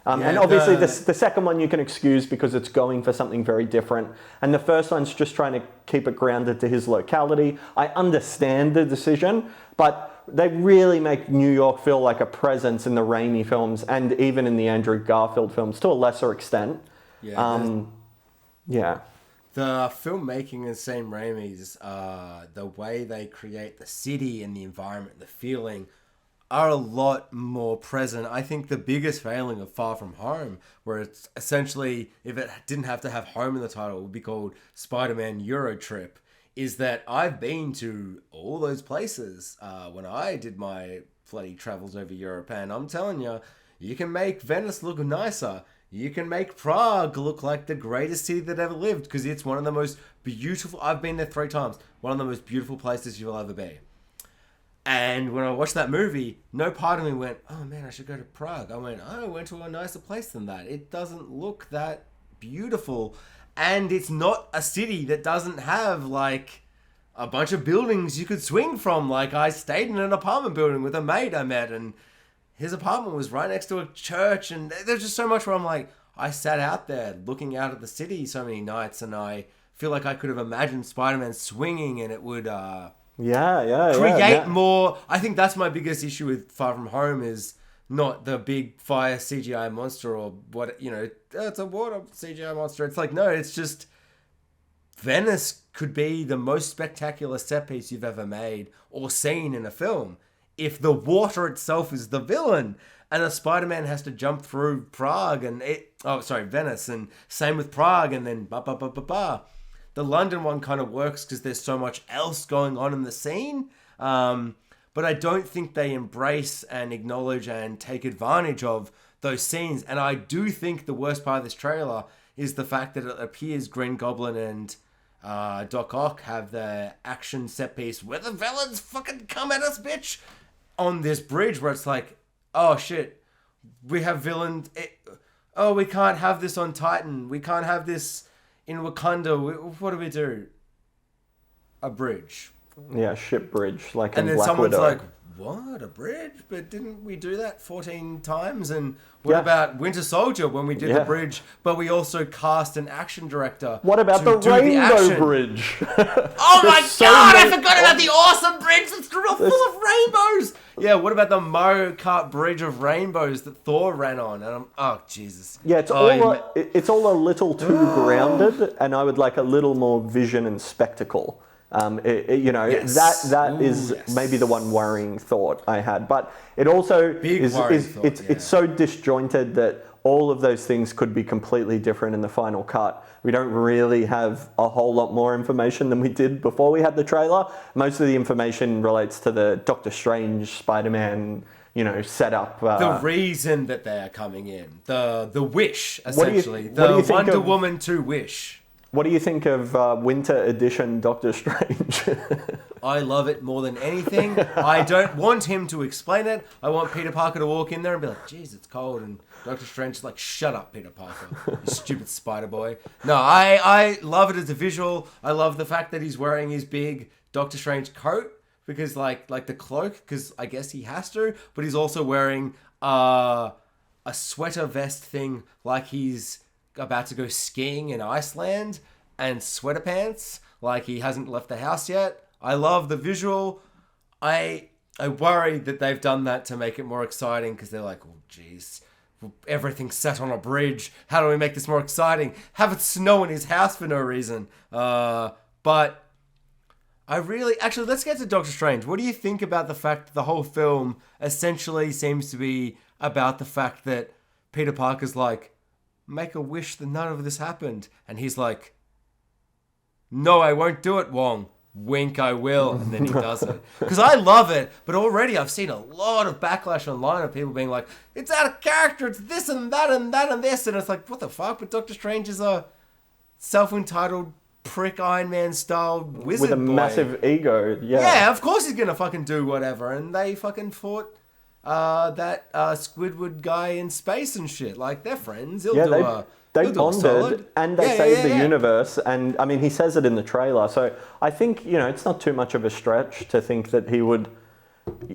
And obviously the second one you can excuse because it's going for something very different. And the first one's just trying to keep it grounded to his locality. I understand the decision, but they really make New York feel like a presence in the Raimi films and even in the Andrew Garfield films to a lesser extent. Yeah. Yeah. The filmmaking in Sam Raimi's, the way they create the city and the environment, the feeling, are a lot more present. I think the biggest failing of Far From Home, where it's essentially, if it didn't have to have home in the title, it would be called Spider-Man Euro Trip, is that I've been to all those places when I did my bloody travels over Europe, and I'm telling you, you can make Venice look nicer. You can make Prague look like the greatest city that ever lived, because it's one of the most beautiful, I've been there 3 times, one of the most beautiful places you'll ever be. And when I watched that movie, no part of me went, oh man, I should go to Prague. I went to a nicer place than that. It doesn't look that beautiful. And it's not a city that doesn't have a bunch of buildings you could swing from. I stayed in an apartment building with a mate I met, and his apartment was right next to a church. And there's just so much where I'm I sat out there looking out at the city so many nights, and I feel like I could have imagined Spider-Man swinging, and it would... create more. I think that's my biggest issue with Far From Home is not the big fire CGI monster or what, it's a water CGI monster. It's no, it's just Venice could be the most spectacular set piece you've ever made or seen in a film if the water itself is the villain and a Spider-Man has to jump through Prague Venice, and same with Prague, and then The London one kind of works because there's so much else going on in the scene. But I don't think they embrace and acknowledge and take advantage of those scenes. And I do think the worst part of this trailer is the fact that it appears Green Goblin and Doc Ock have their action set piece where the villains fucking come at us, bitch, on this bridge where it's oh shit, we have villains. We can't have this on Titan. We can't have this in Wakanda. What do we do? A bridge. Yeah, ship bridge, and then Black someone's Widow. What, a bridge? But didn't we do that 14 times? And what about Winter Soldier when we did the bridge? But we also cast an action director. What about the Rainbow Bridge? Oh my god, I forgot about the awesome bridge that's full of rainbows. Yeah, what about the Mario Kart bridge of rainbows that Thor ran on? And oh Jesus. Yeah, it's all a little too grounded, and I would like a little more vision and spectacle. That is maybe the one worrying thought I had, but it also it's so disjointed that all of those things could be completely different in the final cut. We don't really have a whole lot more information than we did before we had the trailer. Most of the information relates to the Doctor Strange, Spider-Man, setup. The reason that they are coming in, the wish, essentially, the Wonder Woman 2 wish. What do you think of Winter Edition Doctor Strange? I love it more than anything. I don't want him to explain it. I want Peter Parker to walk in there and be like, "Jeez, it's cold," and Doctor Strange is like, "Shut up, Peter Parker, you stupid spider boy." No, I love it as a visual. I love the fact that he's wearing his big Doctor Strange coat because like the cloak, because I guess he has to, but he's also wearing a sweater vest thing like he's about to go skiing in Iceland, and sweater pants like he hasn't left the house yet. I love the visual. I worry that they've done that to make it more exciting because they're like, oh geez, everything's set on a bridge. How do we make this more exciting? Have it snow in his house for no reason. But actually, let's get to Doctor Strange. What do you think about the fact that the whole film essentially seems to be about the fact that Peter Parker's like, make a wish that none of this happened. And he's like, no, I won't do it, Wong. Wink, I will. And then he does it. Because I love it, but already I've seen a lot of backlash online of people being like, it's out of character, it's this and that and that and this. And it's like, what the fuck? But Doctor Strange is a self-entitled prick Iron Man style wizard with a boy. massive ego. Yeah, of course he's gonna fucking do whatever. And they fucking fought that Squidward guy in space and shit. Like, they're friends. They bonded and they saved the universe. And I mean, he says it in the trailer. So I think, it's not too much of a stretch to think that he would,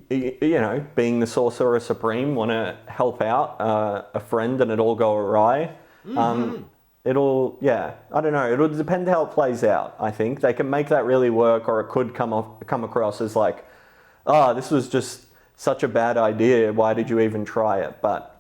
being the Sorcerer Supreme, want to help out a friend and it all go awry. Mm-hmm. I don't know. It'll depend how it plays out, I think. They can make that really work, or it could come across as like, this was just such a bad idea. Why did you even try it? But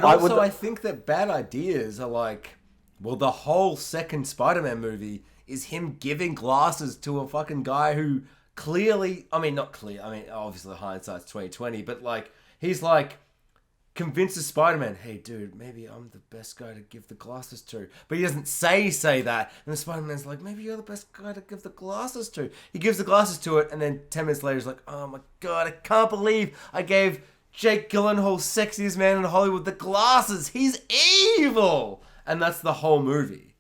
also, I think that bad ideas are like, well, the whole second Spider-Man movie is him giving glasses to a fucking guy who clearly, obviously hindsight's 2020, but like, he's like, convinces Spider-Man, hey dude, maybe I'm the best guy to give the glasses to. But he doesn't say that. And the Spider-Man's like, maybe you're the best guy to give the glasses to. He gives the glasses to it, and then 10 minutes later he's like, oh my god, I can't believe I gave Jake Gyllenhaal, sexiest man in Hollywood, the glasses. He's evil. And that's the whole movie,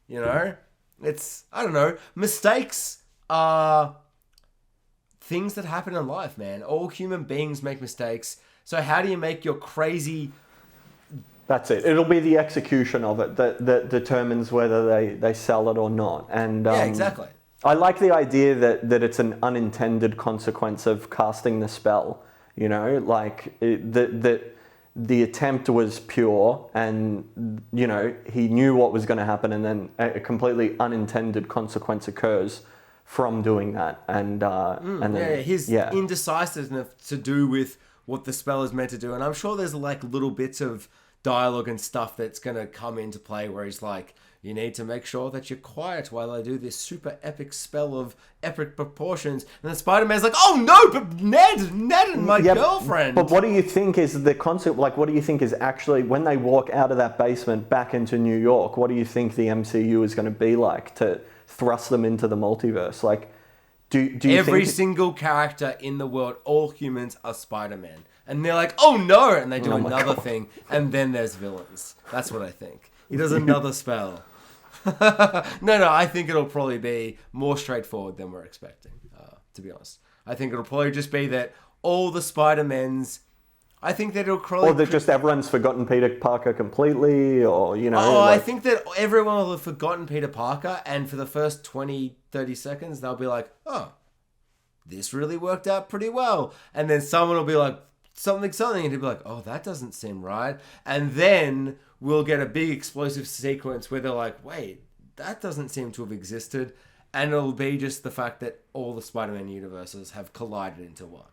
It's, I don't know, mistakes are things that happen in life, man. All human beings make mistakes. So how do you make your crazy... That's it. It'll be the execution of it that determines whether they sell it or not. And yeah, exactly. I like the idea that it's an unintended consequence of casting the spell. That the attempt was pure, and he knew what was going to happen, and then a completely unintended consequence occurs from doing that. And his indecisiveness to do with what the spell is meant to do. And I'm sure there's like little bits of dialogue and stuff that's going to come into play where he's like, you need to make sure that you're quiet while I do this super epic spell of epic proportions. And then Spider-Man's like, oh no, but Ned and my girlfriend. But what do you think is the concept? Like, what do you think is actually, when they walk out of that basement back into New York, what do you think the MCU is going to be like to thrust them into the multiverse? Like, do you Every single character in the world, all humans are Spider-Man. And they're like, oh no! And they do another thing. And then there's villains. That's what I think. He does another spell. No, I think it'll probably be more straightforward than we're expecting, to be honest. I think it'll probably just be that all the Spider-Mans... I think that it'll probably... Or that just everyone's forgotten Peter Parker completely, or, I think that everyone will have forgotten Peter Parker, and for the first 20, 30 seconds, they'll be like, oh, this really worked out pretty well. And then someone will be like, something, and he'll be like, oh, that doesn't seem right. And then we'll get a big explosive sequence where they're like, wait, that doesn't seem to have existed. And it'll be just the fact that all the Spider-Man universes have collided into one.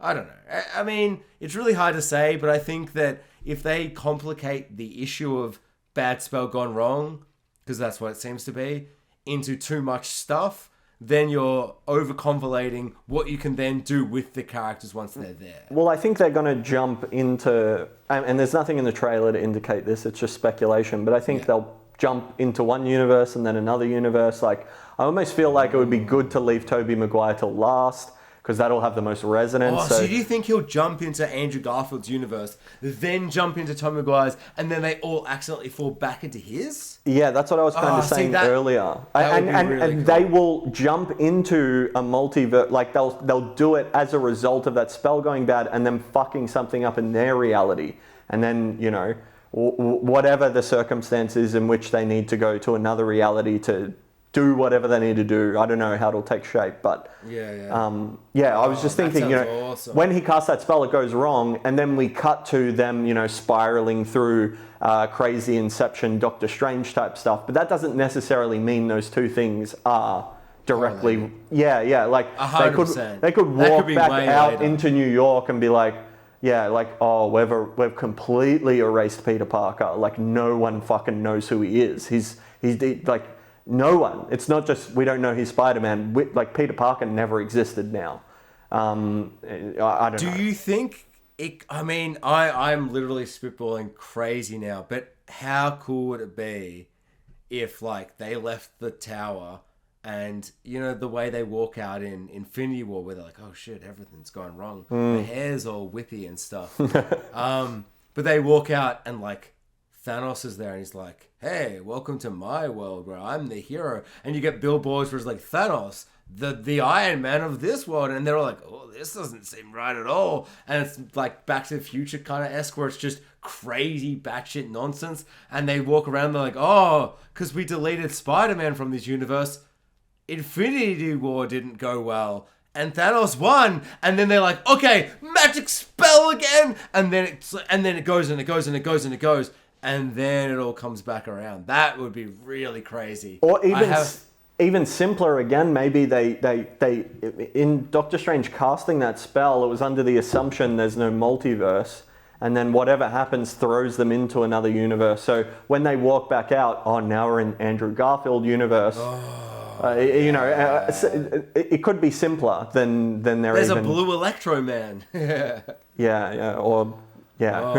I don't know. I mean, it's really hard to say, but I think that if they complicate the issue of bad spell gone wrong, because that's what it seems to be, into too much stuff, then you're over-convoluting what you can then do with the characters once they're there. Well, I think they're going to jump into... And there's nothing in the trailer to indicate this, it's just speculation, but I think they'll jump into one universe and then another universe. Like, I almost feel like it would be good to leave Tobey Maguire till last, because that'll have the most resonance. Oh, so do you think he'll jump into Andrew Garfield's universe, then jump into Tom Maguire's, and then they all accidentally fall back into his? Yeah, that's what I was kind of saying earlier. And they will jump into a multiverse, like they'll do it as a result of that spell going bad and then fucking something up in their reality. And then, you know, whatever the circumstances in which they need to go to another reality to do whatever they need to do. I don't know how it'll take shape, but I was just thinking, you know, awesome. When he casts that spell, it goes wrong, and then we cut to them, you know, spiraling through crazy Inception, Doctor Strange type stuff. But that doesn't necessarily mean those two things are directly. Like 100%. They could walk back out into New York and be like, we've completely erased Peter Parker. Like no one fucking knows who he is. He's like. No one. It's not just we don't know he's Spider-Man. Like Peter Parker never existed now. I don't know. Do you think it? I mean, I'm literally spitballing crazy now. But how cool would it be if like they left the tower and you know the way they walk out in Infinity War where they're like, oh shit, everything's gone wrong. The hair's all whippy and stuff. But they walk out and like Thanos is there and he's like, hey, welcome to my world where I'm the hero. And you get billboards where it's like, Thanos, the Iron Man of this world. And they're all like, oh, this doesn't seem right at all. And it's like Back to the Future kind of esque where it's just crazy batshit nonsense. And they walk around and they're like, oh, because we deleted Spider-Man from this universe. Infinity War didn't go well. And Thanos won, and then they're like, okay, magic spell again. And then it goes and it goes and it goes and it goes. And then it all comes back around. That would be really crazy. Or even simpler again, maybe they in Doctor Strange casting that spell, it was under the assumption there's no multiverse, and then whatever happens throws them into another universe. So when they walk back out, now we're in Andrew Garfield universe. You know, it could be simpler than there's a blue Electro Man. Who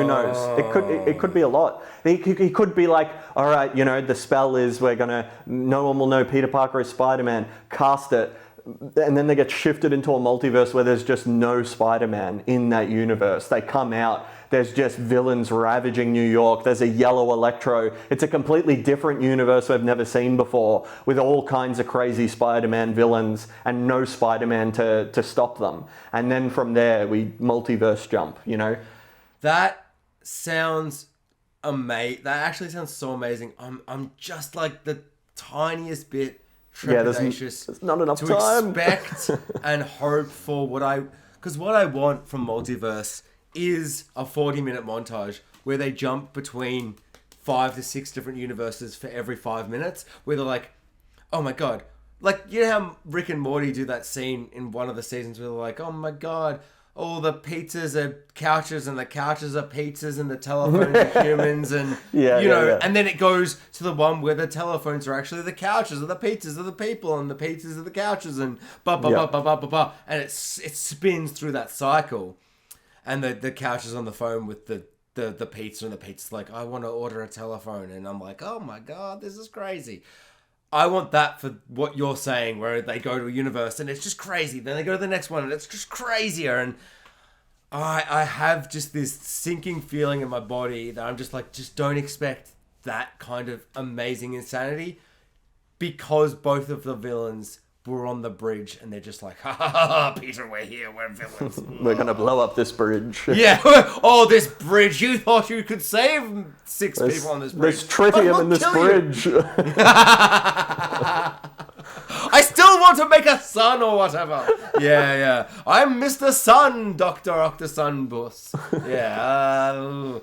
knows? It could be a lot. He could be like, all right, you know, the spell is no one will know Peter Parker is Spider-Man. Cast it, and then they get shifted into a multiverse where there's just no Spider-Man in that universe. They come out. There's just villains ravaging New York. There's a yellow Electro. It's a completely different universe we've never seen before, with all kinds of crazy Spider-Man villains and no Spider-Man to stop them. And then from there we multiverse jump. You know. That sounds amazing. That actually sounds so amazing. I'm just like the tiniest bit trepidatious. There's not enough time to expect and hope for what I want from multiverse is a 40-minute montage where they jump between 5 to 6 different universes for every 5 minutes. Where they're like, oh my god, like you know how Rick and Morty do that scene in one of the seasons where they're like, oh my god. All the pizzas are couches and the couches are pizzas and the telephones are humans and, and then it goes to the one where the telephones are actually the couches or the pizzas are the people and the pizzas are the couches and and it spins through that cycle. And the couch is on the phone with the pizza and the pizza's like, I want to order a telephone. And I'm like, oh my God, this is crazy. I want that for what you're saying, where they go to a universe and it's just crazy. Then they go to the next one and it's just crazier. And I have just this sinking feeling in my body that I'm just like, just don't expect that kind of amazing insanity, because both of the villains were on the bridge and they're just like, ha ha ha, Peter, we're here, we're villains. We're going to blow up this bridge. Yeah. Oh, this bridge. You thought you could save 6 people on this bridge. There's tritium in this bridge. I still want to make a sun or whatever. Yeah. I'm Mr. Sun, Dr. Octopus. Yeah.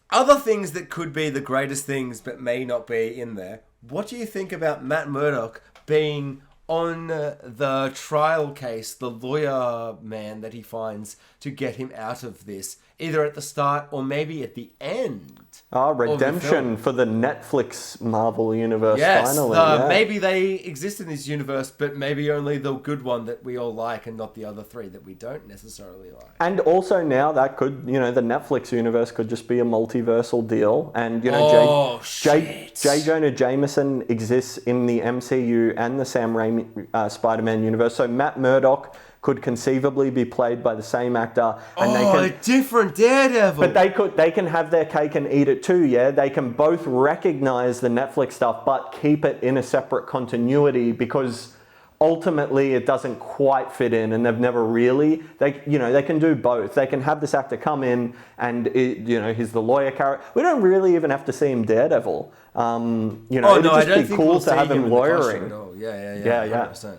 Other things that could be the greatest things but may not be in there. What do you think about Matt Murdock being on the trial case, the lawyer man that he finds to get him out of this, either at the start or maybe at the end. Redemption for the Netflix Marvel universe, Yes, finally. maybe they exist in this universe, but maybe only the good one that we all like and not the other three that we don't necessarily like. And also now that could, the Netflix universe could just be a multiversal deal. And, J. Jonah Jameson exists in the MCU and the Sam Raimi Spider-Man universe. So Matt Murdock could conceivably be played by the same actor, and a different Daredevil. But they can have their cake and eat it too. Yeah, they can both recognize the Netflix stuff, but keep it in a separate continuity because ultimately it doesn't quite fit in, and they've never really. They can do both. They can have this actor come in, and he's the lawyer character. We don't really even have to see him Daredevil. It'd just be cool to have him lawyering. Yeah. 100%.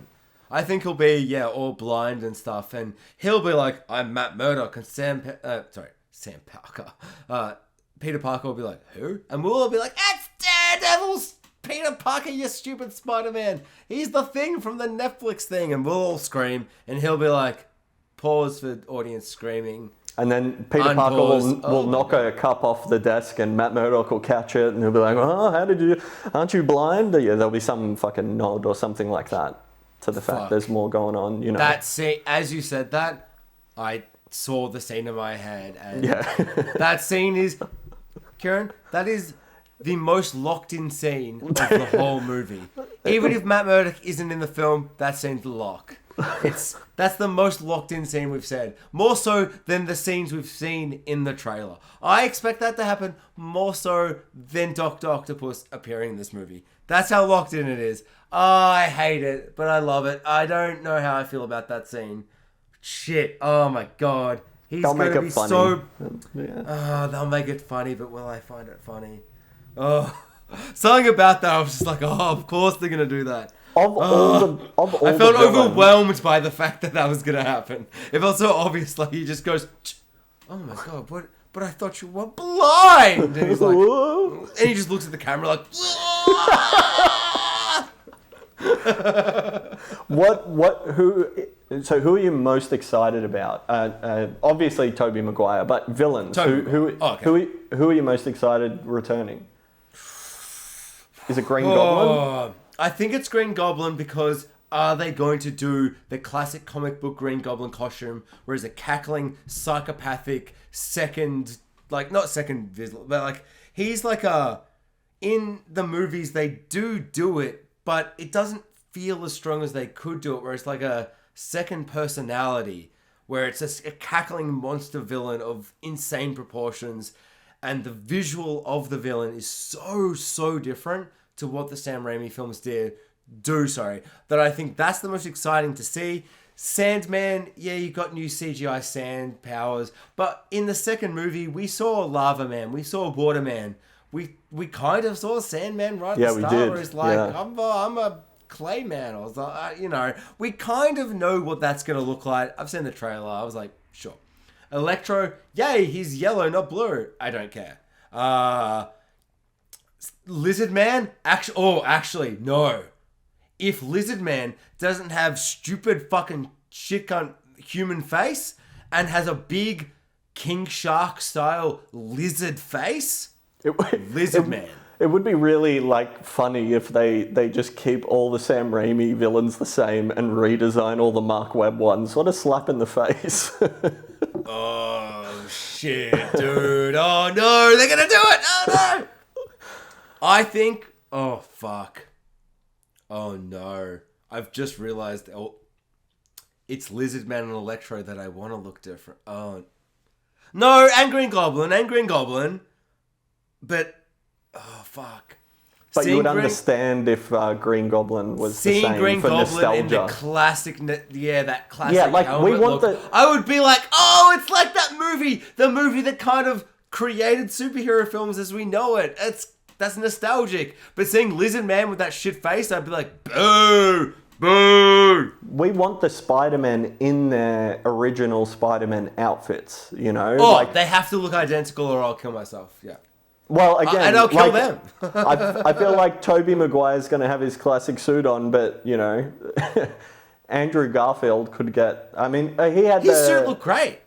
I think he'll be, all blind and stuff, and he'll be like, I'm Matt Murdock, and Sam Parker. Peter Parker will be like, who? And we'll all be like, it's Daredevil's Peter Parker, you stupid Spider-Man. He's the Thing from the Netflix thing, and we'll all scream, and he'll be like, pause for audience screaming. And then Peter Parker will knock a cup off the desk, and Matt Murdock will catch it, and he'll be like, aren't you blind? Yeah, there'll be some fucking nod or something like that. To the fact there's more going on, That scene, as you said that, I saw the scene in my head, and that scene is, Keiran, that is the most locked-in scene of the whole movie. Even if Matt Murdock isn't in the film, that scene's the lock. That's the most locked-in scene we've said, more so than the scenes we've seen in the trailer. I expect that to happen more so than Dr. Octopus appearing in this movie. That's how locked in it is. Oh, I hate it, but I love it. I don't know how I feel about that scene. Shit. Oh my god. They'll make it funny. They'll make it funny, but will I find it funny? Oh, something about that. I was just like, of course they're gonna do that. I felt overwhelmed by the fact that was gonna happen. It felt so obvious. Like he just goes, oh my god, what? But I thought you were blind. And he's like, and he just looks at the camera like. Who are you most excited about? Obviously Tobey Maguire, but villains. Who are you most excited returning? Is it Green Goblin? I think it's Green Goblin because are they going to do the classic comic book Green Goblin costume, where he's a cackling, psychopathic, not second villain, but like he's like in the movies they do it, but it doesn't feel as strong as they could do it, where it's like a second personality, where it's a cackling monster villain of insane proportions, and the visual of the villain is so different to what the Sam Raimi films do, that I think that's the most exciting to see. Sandman, you got new CGI sand powers, but in the second movie, we saw Lava Man, we saw Water Man, we kind of saw Sandman right at the start, where he's like, I'm a clay man, or we kind of know what that's going to look like. I've seen the trailer, I was like, sure. Electro, he's yellow, not blue, I don't care. Lizard Man, actually, no. If Lizard Man doesn't have stupid fucking shit cunt human face and has a big King Shark style lizard face, Lizard Man. It would be really funny if they just keep all the Sam Raimi villains the same and redesign all the Mark Webb ones. What a slap in the face. Oh shit, dude. Oh no, they're gonna do it. Oh no. I think, oh fuck. Oh no. I've just realized it's Lizard Man and Electro that I want to look different. Oh. No, and Green Goblin. But, oh fuck. But you would understand if Green Goblin was the same Green for Goblin nostalgia. In the classic, that classic. Yeah, like we want look. I would be like, oh, it's like that movie, the movie that kind of created superhero films as we know it. That's nostalgic. But seeing Lizard Man with that shit face, I'd be like, boo, boo. We want the Spider-Man in their original Spider-Man outfits, Oh, they have to look identical or I'll kill myself. Yeah. Well, again, and I'll kill them. I feel like Tobey Maguire's going to have his classic suit on, but Andrew Garfield could get. I mean, his suit looked great.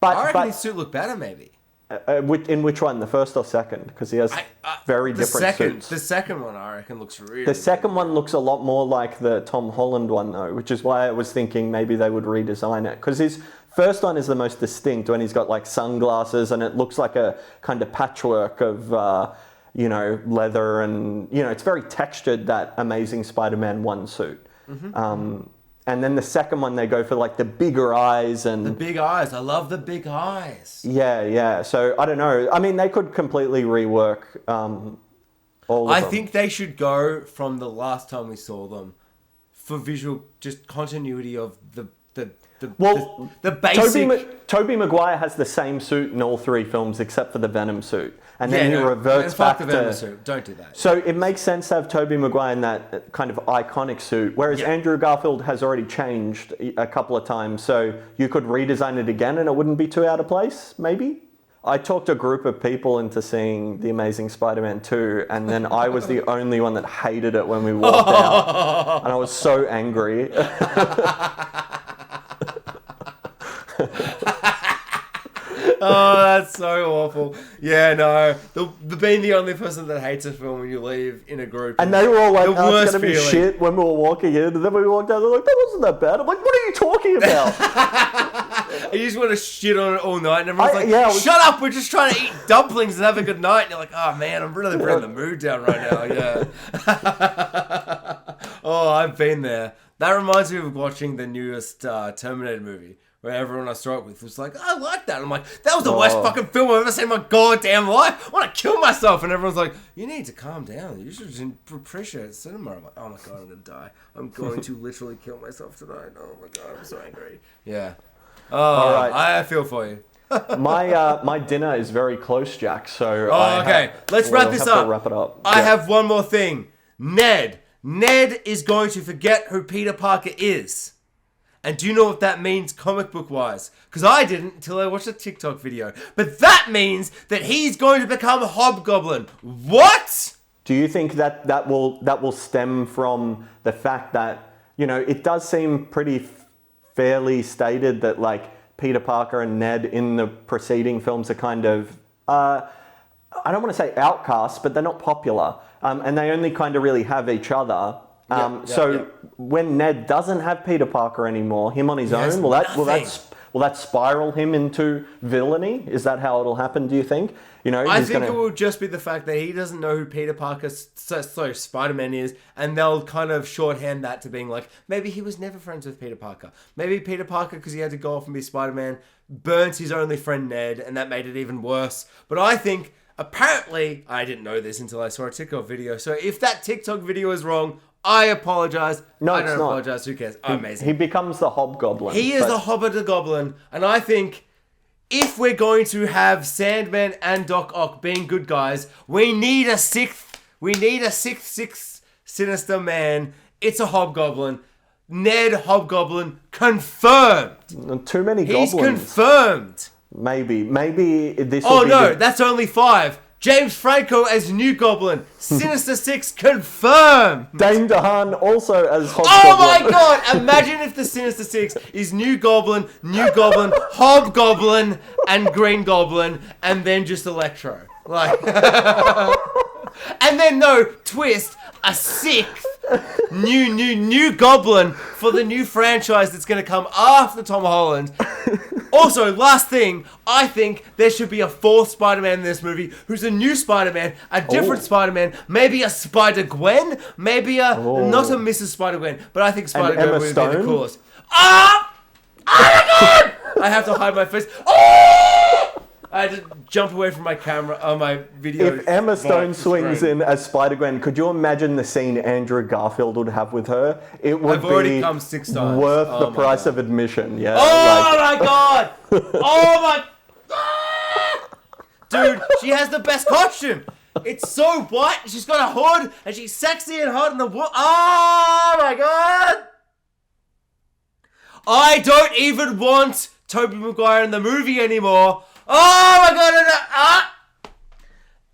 I reckon his suit looked better, maybe. In which one? The first or second? Because he has very different suits. The second one, I reckon, looks really... The second one looks a lot more like the Tom Holland one, though, which is why I was thinking maybe they would redesign it. Because his first one is the most distinct when he's got like sunglasses and it looks like a kind of patchwork of, leather and, it's very textured, that Amazing Spider-Man 1 suit. Mm-hmm. And then the second one, they go for like the bigger eyes and... The big eyes. I love the big eyes. Yeah. So, I don't know. I mean, they could completely rework all of them. I think they should go from the last time we saw them for visual, just continuity of the basic... Tobey Maguire has the same suit in all three films except for the Venom suit. And then he reverts back to... the Venom suit. Don't do that. So it makes sense to have Tobey Maguire in that kind of iconic suit, whereas Andrew Garfield has already changed a couple of times. So you could redesign it again and it wouldn't be too out of place, maybe? I talked a group of people into seeing The Amazing Spider-Man 2, and then I was the only one that hated it when we walked out. And I was so angry. Oh, that's so awful. Yeah, no. The being the only person that hates a film when you leave in a group. And they were all like, oh, it's going to be shit when we were walking in. And then we walked out, they're like, that wasn't that bad. I'm like, what are you talking about? You just want to shit on it all night. And everyone's like, shut up, we're just trying to eat dumplings and have a good night. And you're like, oh, man, I'm really bringing the mood down right now. Yeah. Oh, I've been there. That reminds me of watching the newest Terminator movie, where everyone I saw it with was like, I like that. And I'm like, that was the worst fucking film I've ever seen in my goddamn life. I want to kill myself. And everyone's like, you need to calm down. You should appreciate cinema. I'm like, oh my God, I'm going to die. I'm going to literally kill myself tonight. Oh my God, I'm so angry. Yeah. Oh, all right. I feel for you. My dinner is very close, Jack. So let's wrap this up. Wrap it up. I have one more thing. Ned is going to forget who Peter Parker is. And do you know what that means comic book wise? Because I didn't until I watched a TikTok video. But that means that he's going to become a Hobgoblin. What? Do you think that will stem from the fact that, it does seem pretty fairly stated that like Peter Parker and Ned in the preceding films are kind of, I don't want to say outcasts, but they're not popular. And they only kind of really have each other. When Ned doesn't have Peter Parker anymore, him on his own, will that spiral him into villainy? Is that how it'll happen, do you think? I think it will just be the fact that he doesn't know who Peter Parker, Spider-Man is, and they'll kind of shorthand that to being like, maybe he was never friends with Peter Parker. Maybe Peter Parker, because he had to go off and be Spider-Man, burnt his only friend Ned, and that made it even worse. But I think, apparently, I didn't know this until I saw a TikTok video, so if that TikTok video is wrong, I apologize. No, I don't apologize. Who cares? Amazing. He becomes the Hobgoblin. He is the Hobgoblin, and I think if we're going to have Sandman and Doc Ock being good guys, we need a sixth Sinister man. It's a Hobgoblin. Ned Hobgoblin confirmed. Too many goblins. He's confirmed. Maybe this. Oh no, that's only 5. James Franco as New Goblin. Sinister 6 confirmed. Dane DeHaan also as Hobgoblin. Oh my God! Imagine if the Sinister 6 is New Goblin, Hobgoblin, and Green Goblin, and then just Electro. Like, and then twist, a 6th new Goblin for the new franchise that's going to come after Tom Holland. Also, last thing, I think there should be a 4th Spider-Man in this movie who's a new Spider-Man, a different Spider-Man, maybe a Spider-Gwen, maybe not a Mrs. Spider-Gwen, but I think Spider-Gwen would be the coolest. Oh my God! I have to hide my face. I had to jump away from my camera, my video. If Emma Stone swings in as Spider-Gwen, could you imagine the scene Andrew Garfield would have with her? It would I've already come 6 times. Worth the price of admission. Yeah. Oh my God! Oh my... Dude, she has the best costume. It's so white. She's got a hood, and she's sexy and hot in the wood. Oh my God! I don't even want Tobey Maguire in the movie anymore. Oh my God!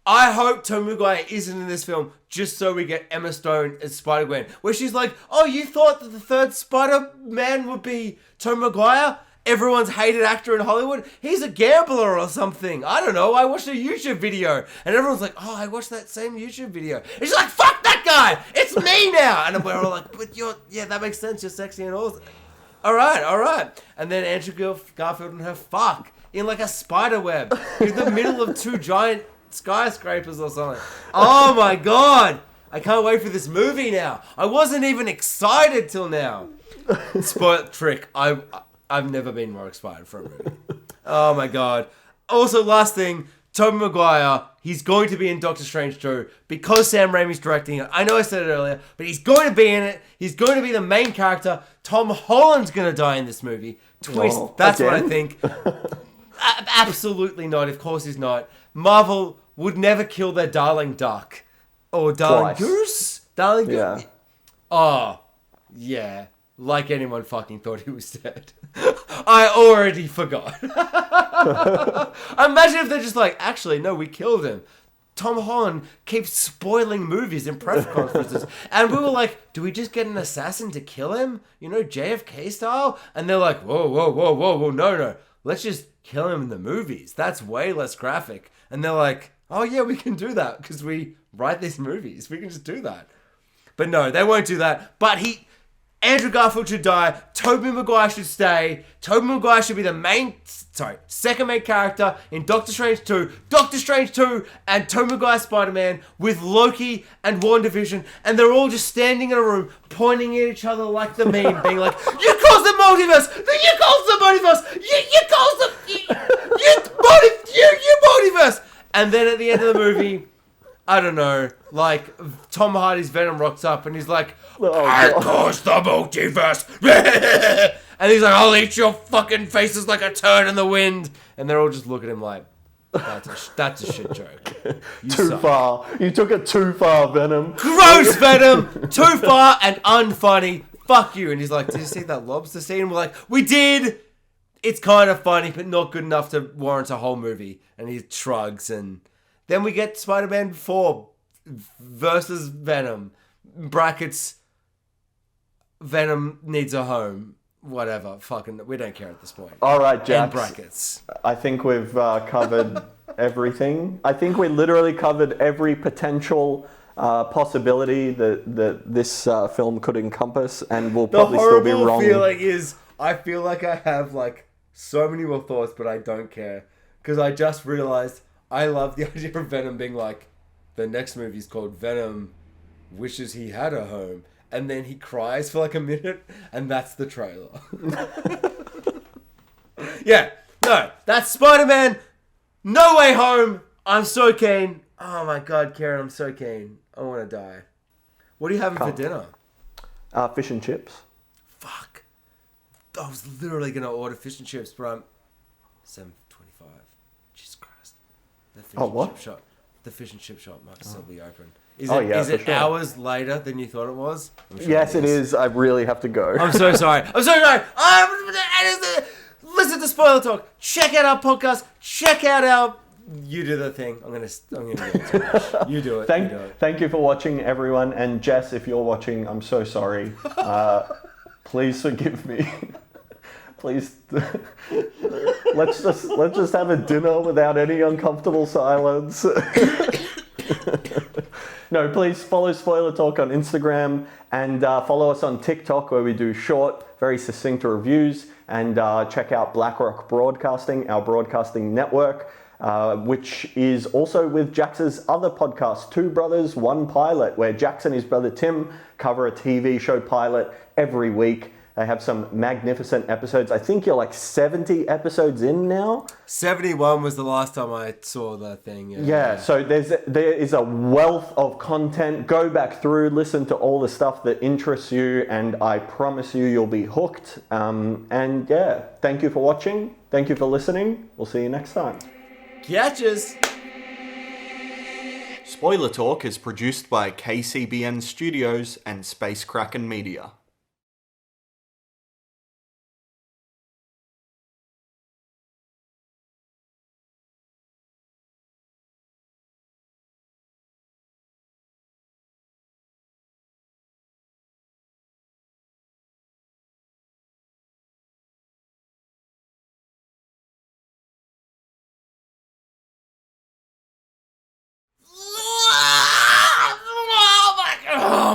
I hope Tobey Maguire isn't in this film just so we get Emma Stone as Spider-Gwen, where she's like, "Oh, you thought that the 3rd Spider-Man would be Tobey Maguire? everyone's hated actor in Hollywood. He's a gambler or something. I don't know. I watched a YouTube video and everyone's like, oh, I watched that same YouTube video. And she's like, fuck that guy. It's me now. And we're all like, but that makes sense. You're sexy and all. All right. And then Andrew Garfield and her fuck in like a spider web in the middle of two giant skyscrapers or something. Oh my God. I can't wait for this movie now. I wasn't even excited till now. Spoiled trick. I've never been more excited for a movie. Oh my God. Also, last thing, Tobey Maguire, he's going to be in Doctor Strange 2 because Sam Raimi's directing it. I know I said it earlier, but he's going to be in it. He's going to be the main character. Tom Holland's going to die in this movie. Twist. That's again? What I think. Absolutely not. Of course he's not. Marvel would never kill their darling duck. Or darling goose? Darling goose? Yeah. Oh, yeah. Like anyone fucking thought he was dead. I already forgot. Imagine if they're just like, actually, no, we killed him. Tom Holland keeps spoiling movies in press conferences. And we were like, do we just get an assassin to kill him? You know, JFK style? And they're like, whoa, no. Let's just kill him in the movies. That's way less graphic. And they're like, oh yeah, we can do that because we write these movies. We can just do that. But no, they won't do that. But Andrew Garfield should die. Tobey Maguire should stay. Tobey Maguire should be the second main character in Doctor Strange 2. Doctor Strange 2 and Tobey Maguire Spider-Man with Loki and WandaVision. And they're all just standing in a room pointing at each other like the meme, being like, you caused the multiverse! You caused the multiverse! You caused the... You multiverse! And then at the end of the movie... I don't know, like, Tom Hardy's Venom rocks up and he's like, I caused the multiverse. And he's like, I'll eat your fucking faces like a turd in the wind. And they're all just looking at him like, that's a shit joke. Too far. You took it too far, Venom. Gross, Venom. Too far and unfunny. Fuck you. And he's like, did you see that lobster scene? And we're like, we did. It's kind of funny, but not good enough to warrant a whole movie. And he shrugs and... Then we get Spider-Man 4 versus Venom. Brackets, Venom needs a home. Whatever. Fucking, we don't care at this point. All right, Jax. And brackets. I think we've covered everything. I think we literally covered every potential possibility that this film could encompass, and will probably still be wrong. The horrible feeling is, I feel like I have like so many more thoughts, but I don't care. Because I just realized... I love the idea of Venom being like, the next movie's called Venom Wishes He Had a Home. And then he cries for like a minute, and that's the trailer. Yeah, no, that's Spider-Man. No Way Home. I'm so keen. Oh my God, Keiran, I'm so keen. I want to die. What are you having for dinner? Fish and chips. Fuck. I was literally going to order fish and chips, but I'm... $7.25. Jesus Christ. The fish and chip shop. The fish and chip shop might still be open. Is it hours later than you thought it was? Sure yes, it is. I really have to go. I'm so sorry. Listen to Spoiler Talk. Check out our podcast. Check out our... You do the thing. I'm gonna do it too much. You do it. Thank you for watching, everyone. And Jess, if you're watching, I'm so sorry. Please forgive me. Please, let's just have a dinner without any uncomfortable silence. No, please follow Spoiler Talk on Instagram and follow us on TikTok, where we do short, very succinct reviews, and check out BlackRock Broadcasting, our broadcasting network, which is also with Jax's other podcast, Two Brothers, One Pilot, where Jax and his brother Tim cover a TV show pilot every week. They have some magnificent episodes. I think you're like 70 episodes in now. 71 was the last time I saw the thing. Yeah. So there is a wealth of content. Go back through, listen to all the stuff that interests you, and I promise you'll be hooked. And yeah, thank you for watching. Thank you for listening. We'll see you next time. Catches. Spoiler Talk is produced by KCBN Studios and Space Kraken Media.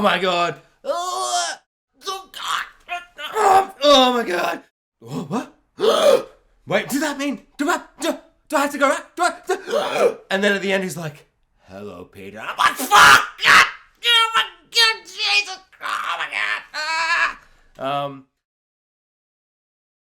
my god. Oh my god. Oh, what? Wait, does that mean? Do I have to go back? And then at the end he's like, hello, Peter. I'm like, fuck! Oh my god, Jesus! Oh my god!